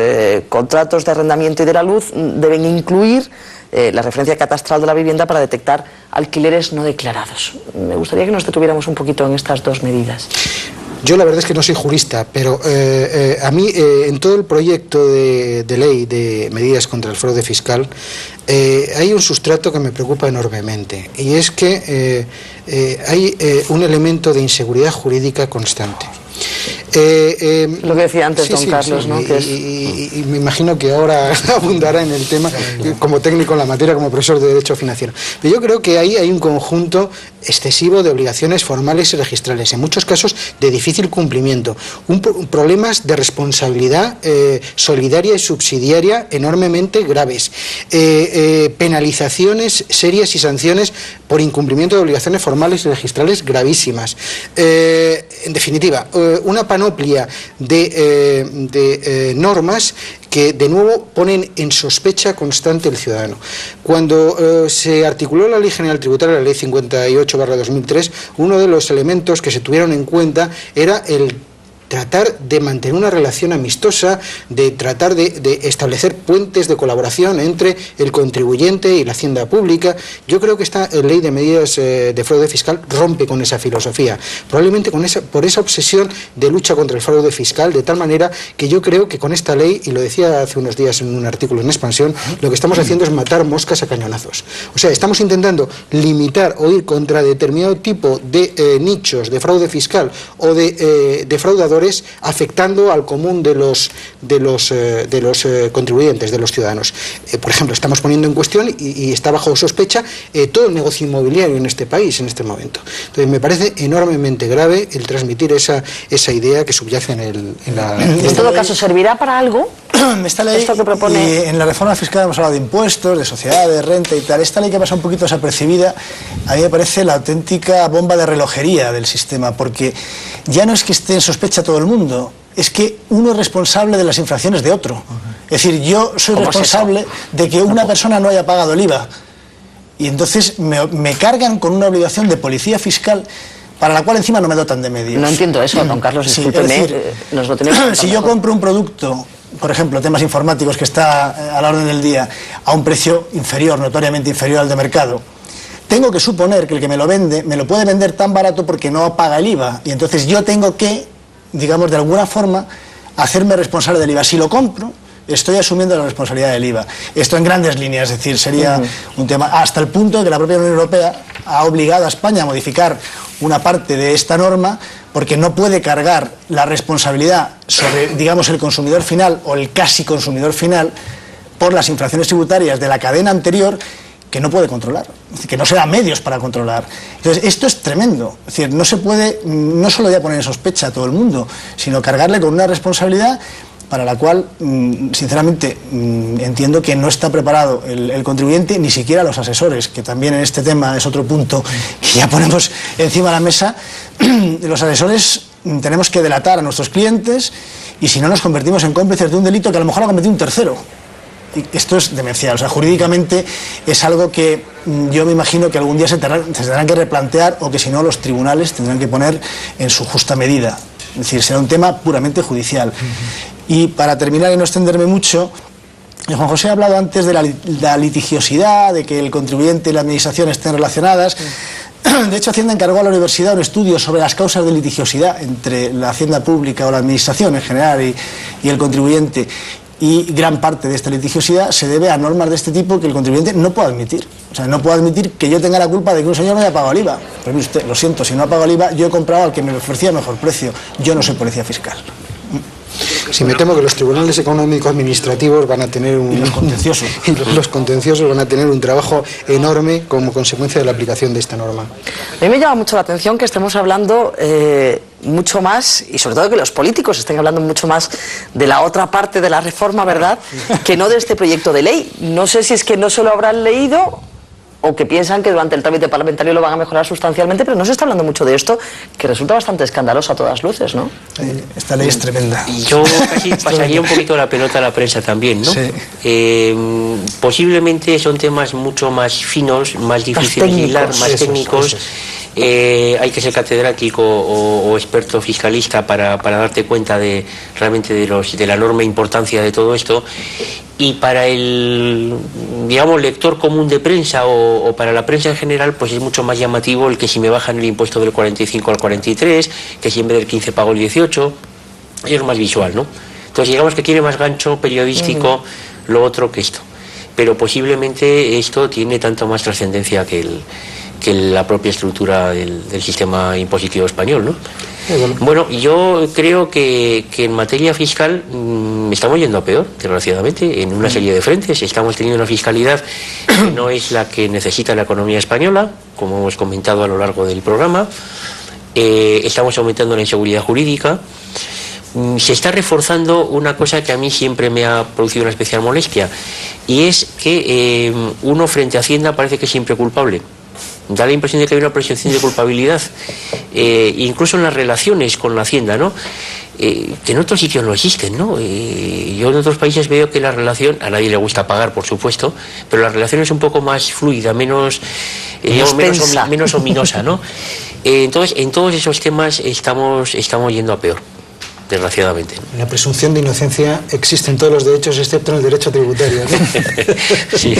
contratos de arrendamiento y de la luz deben incluir la referencia catastral de la vivienda para detectar alquileres no declarados. Me gustaría que nos detuviéramos un poquito en estas dos medidas. Yo la verdad es que no soy jurista, pero a mí en todo el proyecto de ley de medidas contra el fraude fiscal hay un sustrato que me preocupa enormemente, y es que hay un elemento de inseguridad jurídica constante. Lo que decía antes don Carlos, ¿no? Y me imagino que ahora abundará en el tema como técnico en la materia, como profesor de Derecho Financiero. Pero yo creo que ahí hay un conjunto excesivo de obligaciones formales y registrales, en muchos casos de difícil cumplimiento, problemas de responsabilidad solidaria y subsidiaria enormemente graves, penalizaciones serias y sanciones por incumplimiento de obligaciones formales y registrales gravísimas. En definitiva, una panoplia de normas que de nuevo ponen en sospecha constante el ciudadano. Cuando se articuló la Ley General Tributaria, la Ley 58/2003, uno de los elementos que se tuvieron en cuenta era el tratar de mantener una relación amistosa, de tratar de establecer puentes de colaboración entre el contribuyente y la hacienda pública. Yo creo que esta ley de medidas de fraude fiscal rompe con esa filosofía, probablemente por esa obsesión de lucha contra el fraude fiscal, de tal manera que yo creo que con esta ley, y lo decía hace unos días en un artículo en Expansión, lo que estamos haciendo es matar moscas a cañonazos. O sea, estamos intentando limitar o ir contra determinado tipo de nichos de fraude fiscal o de defraudadores, afectando al común de los contribuyentes, de los ciudadanos. Por ejemplo, estamos poniendo en cuestión y está bajo sospecha todo el negocio inmobiliario en este país en este momento. Entonces me parece enormemente grave el transmitir esa idea que subyace en la... En todo caso, ¿servirá para algo? Esta ley, esto que propone... en la reforma fiscal hemos hablado de impuestos, de sociedades, de renta y tal. Esta ley, que pasa un poquito desapercibida, a mí me parece la auténtica bomba de relojería del sistema, porque ya no es que esté en sospecha todo el mundo, es que uno es responsable de las infracciones de otro. Es decir, yo soy responsable de que una persona no haya pagado el IVA, y entonces me cargan con una obligación de policía fiscal para la cual encima no me dotan de medios. No entiendo eso, don Carlos, discúlpeme, sí, es decir, nos lo tenemos que si yo compro un producto, por ejemplo, temas informáticos, que está a la orden del día, a un precio inferior, notoriamente inferior al de mercado, tengo que suponer que el que me lo vende, me lo puede vender tan barato porque no paga el IVA, y entonces yo tengo que, digamos, de alguna forma, hacerme responsable del IVA. Si lo compro, estoy asumiendo la responsabilidad del IVA. Esto en grandes líneas, es decir, sería un tema, hasta el punto de que la propia Unión Europea ha obligado a España a modificar una parte de esta norma, porque no puede cargar la responsabilidad sobre, digamos, el consumidor final o el casi consumidor final por las infracciones tributarias de la cadena anterior, que no puede controlar, es decir, que no se da medios para controlar. Entonces, esto es tremendo. Es decir, no se puede, no solo ya poner en sospecha a todo el mundo, sino cargarle con una responsabilidad para la cual, sinceramente, entiendo que no está preparado el contribuyente, ni siquiera los asesores, que también en este tema es otro punto que ya ponemos encima de la mesa. Los asesores tenemos que delatar a nuestros clientes, y si no, nos convertimos en cómplices de un delito que a lo mejor ha cometido un tercero. esto es demencial. O sea, jurídicamente es algo que yo me imagino que algún día se tendrán que replantear, o que si no los tribunales tendrán que poner en su justa medida. Es decir, será un tema puramente judicial. Y para terminar y no extenderme mucho, Juan José ha hablado antes de la litigiosidad, de que el contribuyente y la administración estén relacionadas. De hecho, Hacienda encargó a la universidad un estudio sobre las causas de litigiosidad entre la hacienda pública o la administración en general y el contribuyente. Y gran parte de esta litigiosidad se debe a normas de este tipo que el contribuyente no puede admitir. O sea, no puede admitir que yo tenga la culpa de que un señor no haya pagado el IVA. Pero mire usted, lo siento, si no ha pagado el IVA, yo he comprado al que me ofrecía mejor precio. Yo no soy policía fiscal. Sí, me temo que los tribunales económicos administrativos van a tener y los contenciosos. Los contenciosos van a tener un trabajo enorme como consecuencia de la aplicación de esta norma. A mí me llama mucho la atención que estemos hablando mucho más, y sobre todo que los políticos estén hablando mucho más de la otra parte de la reforma, ¿verdad?, que no de este proyecto de ley. No sé si es que no se lo habrán leído o que piensan que durante el trámite parlamentario lo van a mejorar sustancialmente, pero no se está hablando mucho de esto, que resulta bastante escandaloso a todas luces, ¿no? Esta ley es tremenda. Y yo casi pasaría un poquito la pelota a la prensa también, ¿no? Sí. Posiblemente son temas mucho más finos, más difíciles de hilar, más técnicos. Hay que ser catedrático o experto fiscalista para darte cuenta de realmente de la enorme importancia de todo esto. Y para el, digamos, lector común de prensa o para la prensa en general, pues es mucho más llamativo el que si me bajan el impuesto del 45 al 43, que si en vez del 15 pago el 18, es más visual, ¿no? Entonces digamos que tiene más gancho periodístico lo otro que esto. Pero posiblemente esto tiene tanto más trascendencia que la propia estructura del sistema impositivo español, ¿no? Bueno, yo creo que en materia fiscal estamos yendo a peor, desgraciadamente, en una serie de frentes. Estamos teniendo una fiscalidad que no es la que necesita la economía española, como hemos comentado a lo largo del programa. Estamos aumentando la inseguridad jurídica. Se está reforzando una cosa que a mí siempre me ha producido una especial molestia, y es que uno frente a Hacienda parece que es siempre culpable. Da la impresión de que hay una presunción de culpabilidad, incluso en las relaciones con la Hacienda, ¿no? Que en otros sitios no existen, ¿no? Yo en otros países veo que la relación, a nadie le gusta pagar, por supuesto, pero la relación es un poco más fluida, menos ominosa, ¿no? Entonces, en todos esos temas estamos yendo a peor, desgraciadamente. La presunción de inocencia existe en todos los derechos, excepto en el derecho tributario, ¿no? Sí.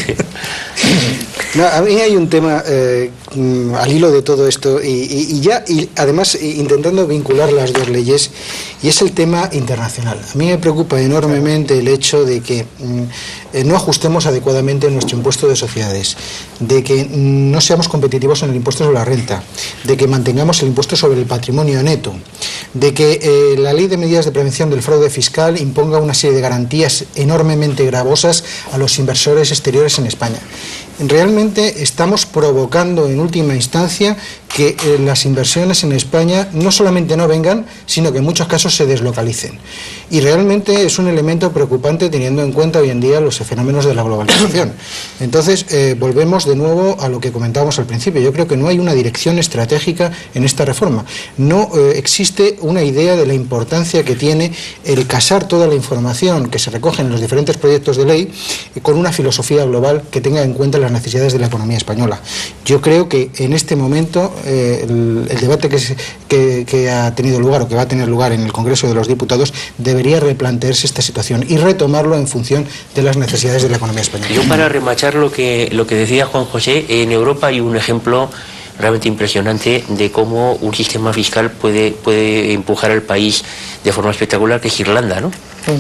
No, a mí hay un tema al hilo de todo esto y además intentando vincular las dos leyes, y es el tema internacional. A mí me preocupa enormemente el hecho de que no ajustemos adecuadamente nuestro impuesto de sociedades, de que no seamos competitivos en el impuesto sobre la renta, de que mantengamos el impuesto sobre el patrimonio neto, de que la ley de medidas de prevención del fraude fiscal imponga una serie de garantías enormemente gravosas a los inversores exteriores en España. Realmente estamos provocando en última instancia que las inversiones en España no solamente no vengan, sino que en muchos casos se deslocalicen. Y realmente es un elemento preocupante teniendo en cuenta hoy en día los fenómenos de la globalización. Entonces, volvemos de nuevo a lo que comentábamos al principio. Yo creo que no hay una dirección estratégica en esta reforma. No existe una idea de la importancia que tiene el casar toda la información que se recoge en los diferentes proyectos de ley con una filosofía global que tenga en cuenta las necesidades de la economía española. Yo creo que en este momento el debate que ha tenido lugar o que va a tener lugar en el Congreso de los Diputados debería replantearse esta situación y retomarlo en función de las necesidades de la economía española. Yo, para remachar lo que decía Juan José, en Europa hay un ejemplo realmente impresionante de cómo un sistema fiscal puede empujar al país de forma espectacular, que es Irlanda, ¿no?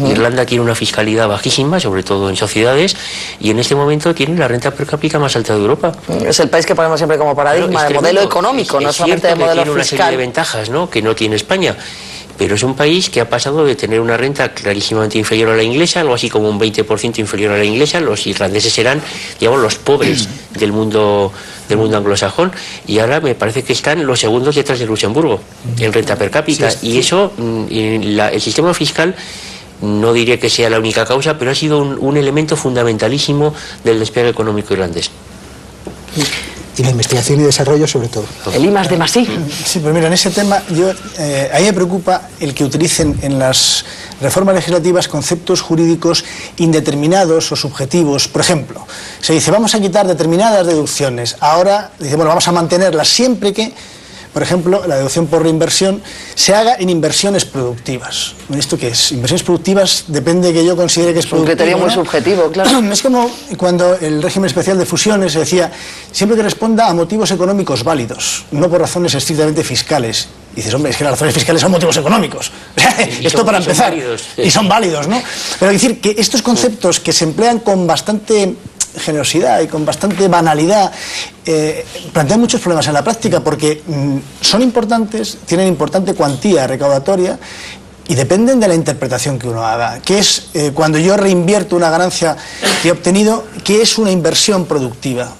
Irlanda tiene una fiscalidad bajísima, sobre todo en sociedades, y en este momento tiene la renta per cápita más alta de Europa. Es el país que ponemos siempre como paradigma de modelo económico, no solamente de modelo fiscal. Tiene una serie de ventajas, ¿no?, que no tiene España. Pero es un país que ha pasado de tener una renta clarísimamente inferior a la inglesa, algo así como un 20% inferior a la inglesa. Los irlandeses eran, digamos, los pobres del mundo anglosajón, y ahora me parece que están los segundos detrás de Luxemburgo en renta per cápita. Y eso, el sistema fiscal, no diré que sea la única causa, pero ha sido un elemento fundamentalísimo del despegue económico irlandés. y la investigación y desarrollo sobre todo. El I+D+I. Sí, pues mira, en ese tema a mí me preocupa el que utilicen en las reformas legislativas conceptos jurídicos indeterminados o subjetivos. Por ejemplo, se dice vamos a quitar determinadas deducciones, ahora dice bueno, vamos a mantenerlas siempre que, por ejemplo, la deducción por reinversión se haga en inversiones productivas. ¿Esto qué es? Inversiones productivas depende de que yo considere que es productivo. Un criterio muy subjetivo, claro. Es como cuando el régimen especial de fusiones se decía siempre que responda a motivos económicos válidos, no por razones estrictamente fiscales. Y dices, hombre, es que las razones fiscales son motivos económicos. Esto para empezar. Y son válidos, ¿no? Pero decir que estos conceptos que se emplean con bastante generosidad y con bastante banalidad plantean muchos problemas en la práctica porque son importantes, tienen importante cuantía recaudatoria y dependen de la interpretación que uno haga, que es cuando yo reinvierto una ganancia que he obtenido, que es una inversión productiva.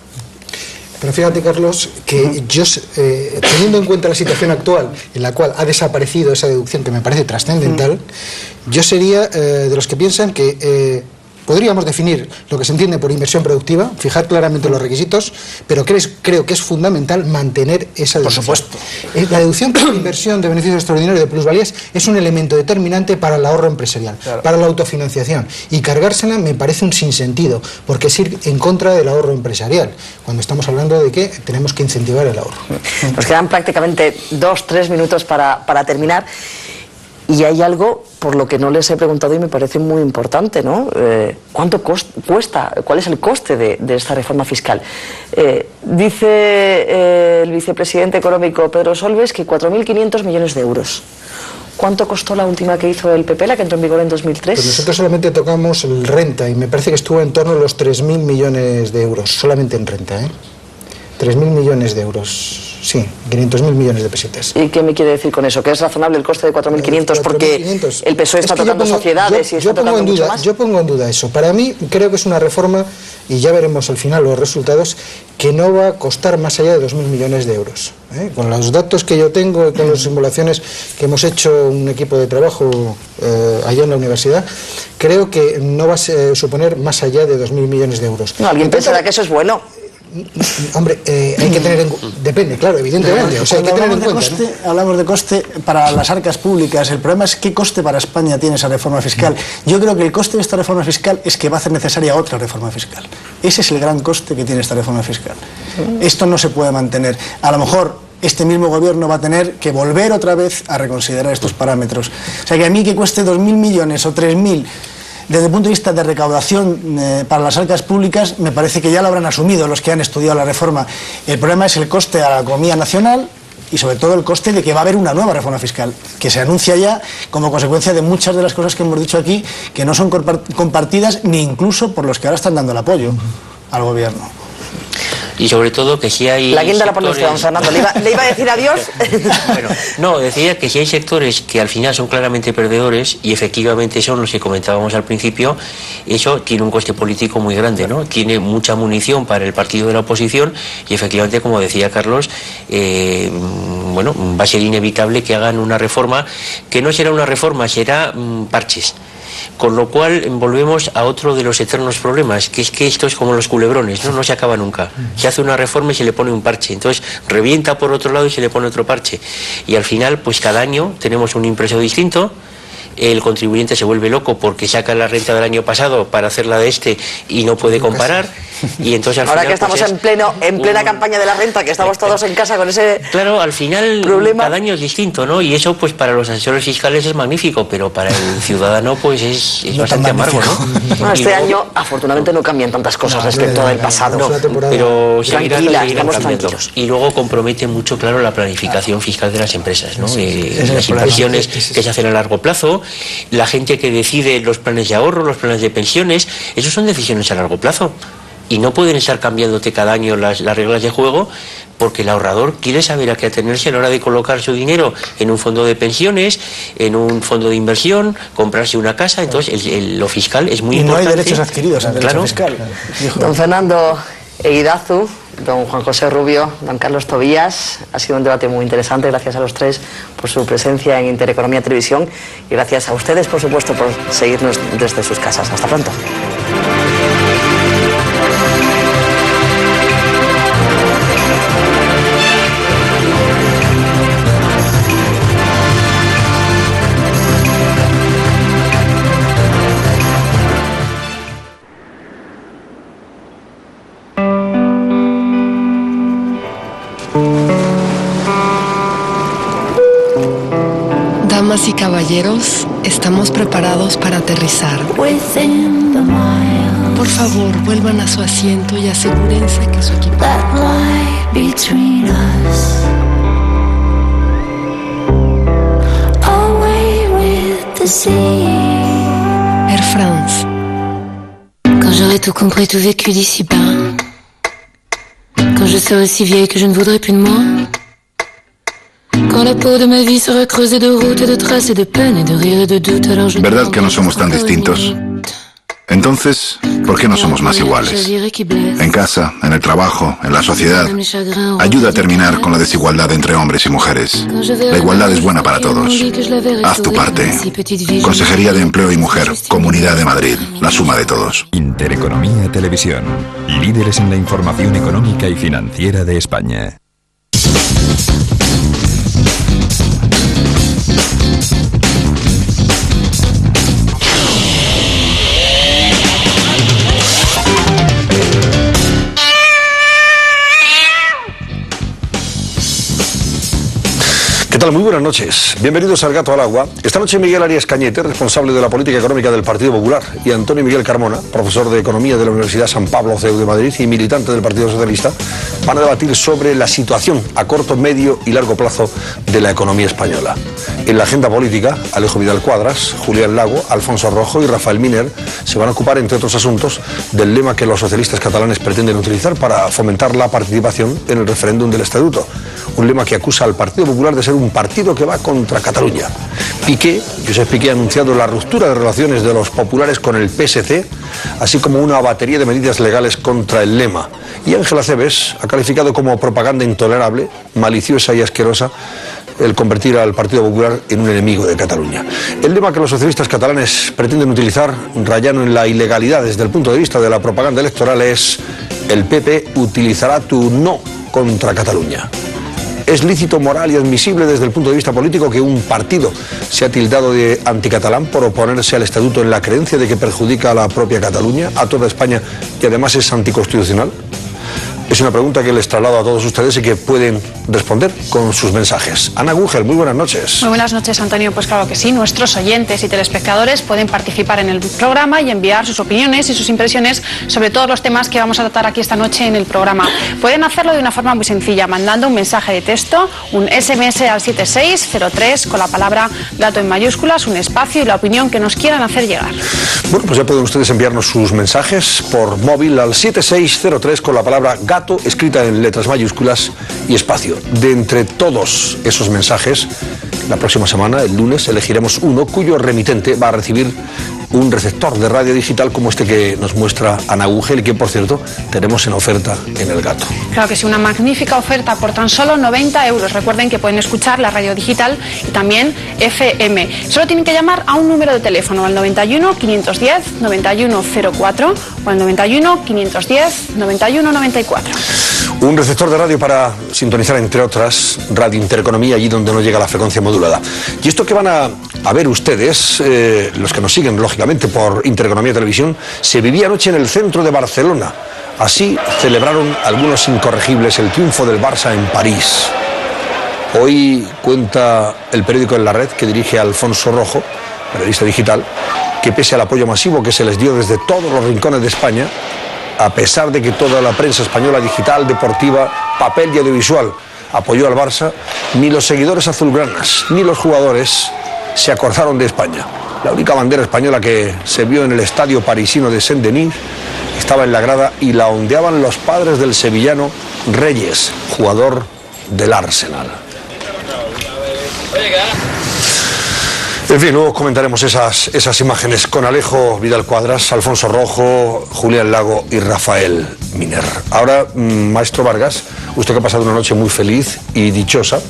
Pero fíjate, Carlos, que yo, teniendo en cuenta la situación actual, en la cual ha desaparecido esa deducción que me parece trascendental, yo sería de los que piensan que podríamos definir lo que se entiende por inversión productiva, fijar claramente los requisitos, pero creo que es fundamental mantener esa deducción. Por supuesto. La deducción por inversión de beneficios extraordinarios de plusvalías es un elemento determinante para el ahorro empresarial, claro, para la autofinanciación. Y cargársela me parece un sinsentido, porque es ir en contra del ahorro empresarial, cuando estamos hablando de que tenemos que incentivar el ahorro. Nos quedan prácticamente 2-3 minutos para terminar. Y hay algo por lo que no les he preguntado y me parece muy importante, ¿no? ¿Cuánto cuesta? ¿Cuál es el coste de esta reforma fiscal? Dice el vicepresidente económico Pedro Solbes que 4.500 millones de euros. ¿Cuánto costó la última que hizo el PP, la que entró en vigor en 2003? Pues nosotros solamente tocamos el renta y me parece que estuvo en torno a los 3.000 millones de euros, solamente en renta, 3.000 millones de euros. Sí, 500.000 millones de pesetas. ¿Y qué me quiere decir con eso? ¿Que es razonable el coste de 4.500 porque el PSOE está tocando sociedades y está tocando mucho más? Yo pongo en duda eso. Para mí creo que es una reforma, y ya veremos al final los resultados, que no va a costar más allá de 2.000 millones de euros. Con los datos que yo tengo, con las simulaciones que hemos hecho un equipo de trabajo allá en la universidad, creo que no va a suponer más allá de 2.000 millones de euros. No, alguien pensará que eso es bueno. Hombre, hay que tener depende, claro, evidentemente. O sea, hay que tener en cuenta, coste, ¿no? Hablamos de coste para las arcas públicas. El problema es qué coste para España tiene esa reforma fiscal. Yo creo que el coste de esta reforma fiscal es que va a hacer necesaria otra reforma fiscal. Ese es el gran coste que tiene esta reforma fiscal. Esto no se puede mantener. A lo mejor este mismo gobierno va a tener que volver otra vez a reconsiderar estos parámetros. O sea, que a mí que cueste 2.000 millones o 3.000 desde el punto de vista de recaudación para las arcas públicas, me parece que ya lo habrán asumido los que han estudiado la reforma. El problema es el coste a la economía nacional y sobre todo el coste de que va a haber una nueva reforma fiscal, que se anuncia ya como consecuencia de muchas de las cosas que hemos dicho aquí, que no son compartidas ni incluso por los que ahora están dando el apoyo al gobierno. Y sobre todo que si hay... La guinda la pone usted, don Fernando. ¿Le iba a decir adiós? Bueno, no, decía que si hay sectores que al final son claramente perdedores, y efectivamente son los que comentábamos al principio, eso tiene un coste político muy grande, ¿no? Tiene mucha munición para el partido de la oposición y efectivamente, como decía Carlos, bueno, va a ser inevitable que hagan una reforma que no será una reforma, será parches. Con lo cual volvemos a otro de los eternos problemas, que es que esto es como los culebrones, no se acaba nunca. Se hace una reforma y se le pone un parche, entonces revienta por otro lado y se le pone otro parche. Y al final, pues cada año tenemos un impreso distinto, el contribuyente se vuelve loco porque saca la renta del año pasado para hacer la de este y no puede comparar. Y entonces al ahora final, que estamos pues en plena campaña de la renta, que estamos todos en casa con ese claro, al final problema. Cada año es distinto, ¿no? Y eso pues para los asesores fiscales es magnífico, pero para el ciudadano pues es bastante amargo, ¿no? No, este año afortunadamente no cambian tantas cosas respecto del pasado. No, pero tranquila, estamos tranquilos. Y luego compromete mucho, claro, la planificación fiscal de las empresas, ¿no? Las inversiones que se hacen a largo plazo, la gente que decide los planes de ahorro, los planes de pensiones, esos son decisiones a largo plazo. Y no pueden estar cambiándote cada año las reglas de juego, porque el ahorrador quiere saber a qué atenerse a la hora de colocar su dinero en un fondo de pensiones, en un fondo de inversión, comprarse una casa. Entonces lo fiscal es muy importante. Y no hay derechos adquiridos al derecho fiscal. Don Fernando Eguidazu, don Juan José Rubio, don Carlos Tobías, ha sido un debate muy interesante. Gracias a los tres por su presencia en Intereconomía Televisión y gracias a ustedes, por supuesto, por seguirnos desde sus casas. Hasta pronto. Damas y caballeros, estamos preparados para aterrizar. Por favor, vuelvan a su asiento y asegúrense que su equipaje... Air France. Quand j'aurai tout compris, tout vécu d'ici-bas. Quand je serai si vieille que je ne voudrais plus de moi. Quand la peau de ma vie sera creusée de routes et de traces et de peines et de rires et de doutes, alors je... ¿Verdad que no somos tan distintos? Entonces, ¿por qué no somos más iguales? En casa, en el trabajo, en la sociedad. Ayuda a terminar con la desigualdad entre hombres y mujeres. La igualdad es buena para todos. Haz tu parte. Consejería de Empleo y Mujer, Comunidad de Madrid. La suma de todos. Intereconomía Televisión. Líderes en la información económica y financiera de España. ¿Qué tal? Muy buenas noches. Bienvenidos al Gato al Agua. Esta noche Miguel Arias Cañete, responsable de la política económica del Partido Popular, y Antonio Miguel Carmona, profesor de Economía de la Universidad San Pablo CEU de Madrid y militante del Partido Socialista, van a debatir sobre la situación a corto, medio y largo plazo de la economía española. En la agenda política, Alejo Vidal Cuadras, Julián Lago, Alfonso Rojo y Rafael Miner se van a ocupar, entre otros asuntos, del lema que los socialistas catalanes pretenden utilizar para fomentar la participación en el referéndum del Estatuto. Un lema que acusa al Partido Popular de ser un partido que va contra Cataluña. Josep Piqué ha anunciado la ruptura de relaciones de los populares con el PSC, así como una batería de medidas legales contra el lema. Y Ángel Acebes ha calificado como propaganda intolerable, maliciosa y asquerosa el convertir al Partido Popular en un enemigo de Cataluña. El lema que los socialistas catalanes pretenden utilizar, rayando en la ilegalidad desde el punto de vista de la propaganda electoral, es: el PP utilizará tu no contra Cataluña. ¿Es lícito, moral y admisible desde el punto de vista político que un partido se ha tildado de anticatalán por oponerse al Estatuto en la creencia de que perjudica a la propia Cataluña, a toda España, y además es anticonstitucional? Es una pregunta que les traslado a todos ustedes y que pueden responder con sus mensajes. Ana Gugel, muy buenas noches. Muy buenas noches, Antonio. Pues claro que sí, nuestros oyentes y telespectadores pueden participar en el programa y enviar sus opiniones y sus impresiones sobre todos los temas que vamos a tratar aquí esta noche en el programa. Pueden hacerlo de una forma muy sencilla, mandando un mensaje de texto, un SMS al 7603 con la palabra gato en mayúsculas, un espacio y la opinión que nos quieran hacer llegar. Bueno, pues ya pueden ustedes enviarnos sus mensajes por móvil al 7603 con la palabra gato escrita en letras mayúsculas y espacio. De entre todos esos mensajes, la próxima semana, el lunes, elegiremos uno cuyo remitente va a recibir un receptor de radio digital como este que nos muestra Ana Gugel, que por cierto tenemos en oferta en el Gato. Claro que sí, una magnífica oferta por tan solo 90 euros. Recuerden que pueden escuchar la radio digital y también FM. Solo tienen que llamar a un número de teléfono, al 91 510 9104 o al 91 510 9194. Un receptor de radio para sintonizar, entre otras, Radio Intereconomía, allí donde no llega la frecuencia modulada. Y esto que van a ver ustedes, los que nos siguen, lógicamente, por Intereconomía Televisión, se vivía anoche en el centro de Barcelona. Así celebraron algunos incorregibles el triunfo del Barça en París. Hoy cuenta el periódico En la Red, que dirige Alfonso Rojo, periodista digital, que pese al apoyo masivo que se les dio desde todos los rincones de España, a pesar de que toda la prensa española digital, deportiva, papel y audiovisual apoyó al Barça, ni los seguidores azulgranas ni los jugadores se acordaron de España. La única bandera española que se vio en el estadio parisino de Saint-Denis estaba en la grada y la ondeaban los padres del sevillano Reyes, jugador del Arsenal. En fin, luego comentaremos esas imágenes con Alejo Vidal Cuadras, Alfonso Rojo, Julián Lago y Rafael Miner. Ahora, maestro Vargas, usted que ha pasado una noche muy feliz y dichosa,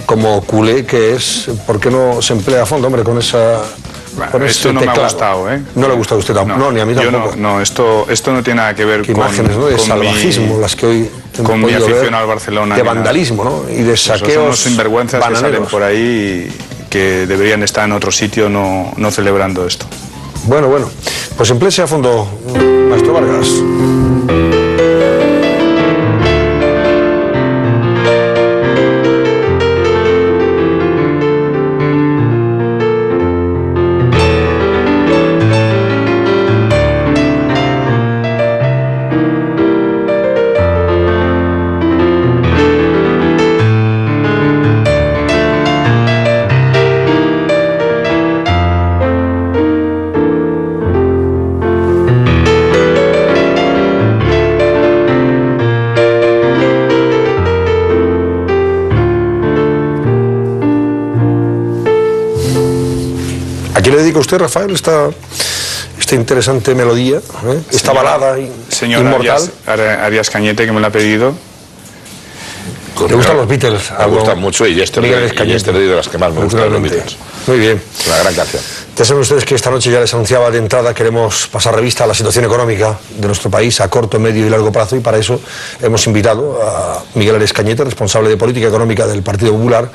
como culé que es, ¿por qué no se emplea a fondo, hombre, con esa... Bueno, esto no me ha gustado, ¿eh? No le ha gustado a usted tampoco, no, ni a mí tampoco. No, esto no tiene nada que ver con imágenes, ¿no?, de con salvajismo, las que hoy con mi afición al Barcelona. De vandalismo, ¿no?, y de saqueos. Son unos sinvergüenzas bananeros que salen por ahí y que deberían estar en otro sitio no celebrando esto. Bueno, pues empléese a fondo, maestro Vargas. qué le dedica usted, Rafael, esta interesante melodía, esta balada señor inmortal? Arias Cañete, que me la ha pedido. ¿Le gustan los Beatles? Me gustan mucho y Yesterday de las que más me gustan los Beatles. Muy bien. Una gran canción. Ya saben ustedes que esta noche, ya les anunciaba de entrada, queremos pasar revista a la situación económica de nuestro país a corto, medio y largo plazo, y para eso hemos invitado a Miguel Arias Cañete, responsable de política económica del Partido Popular,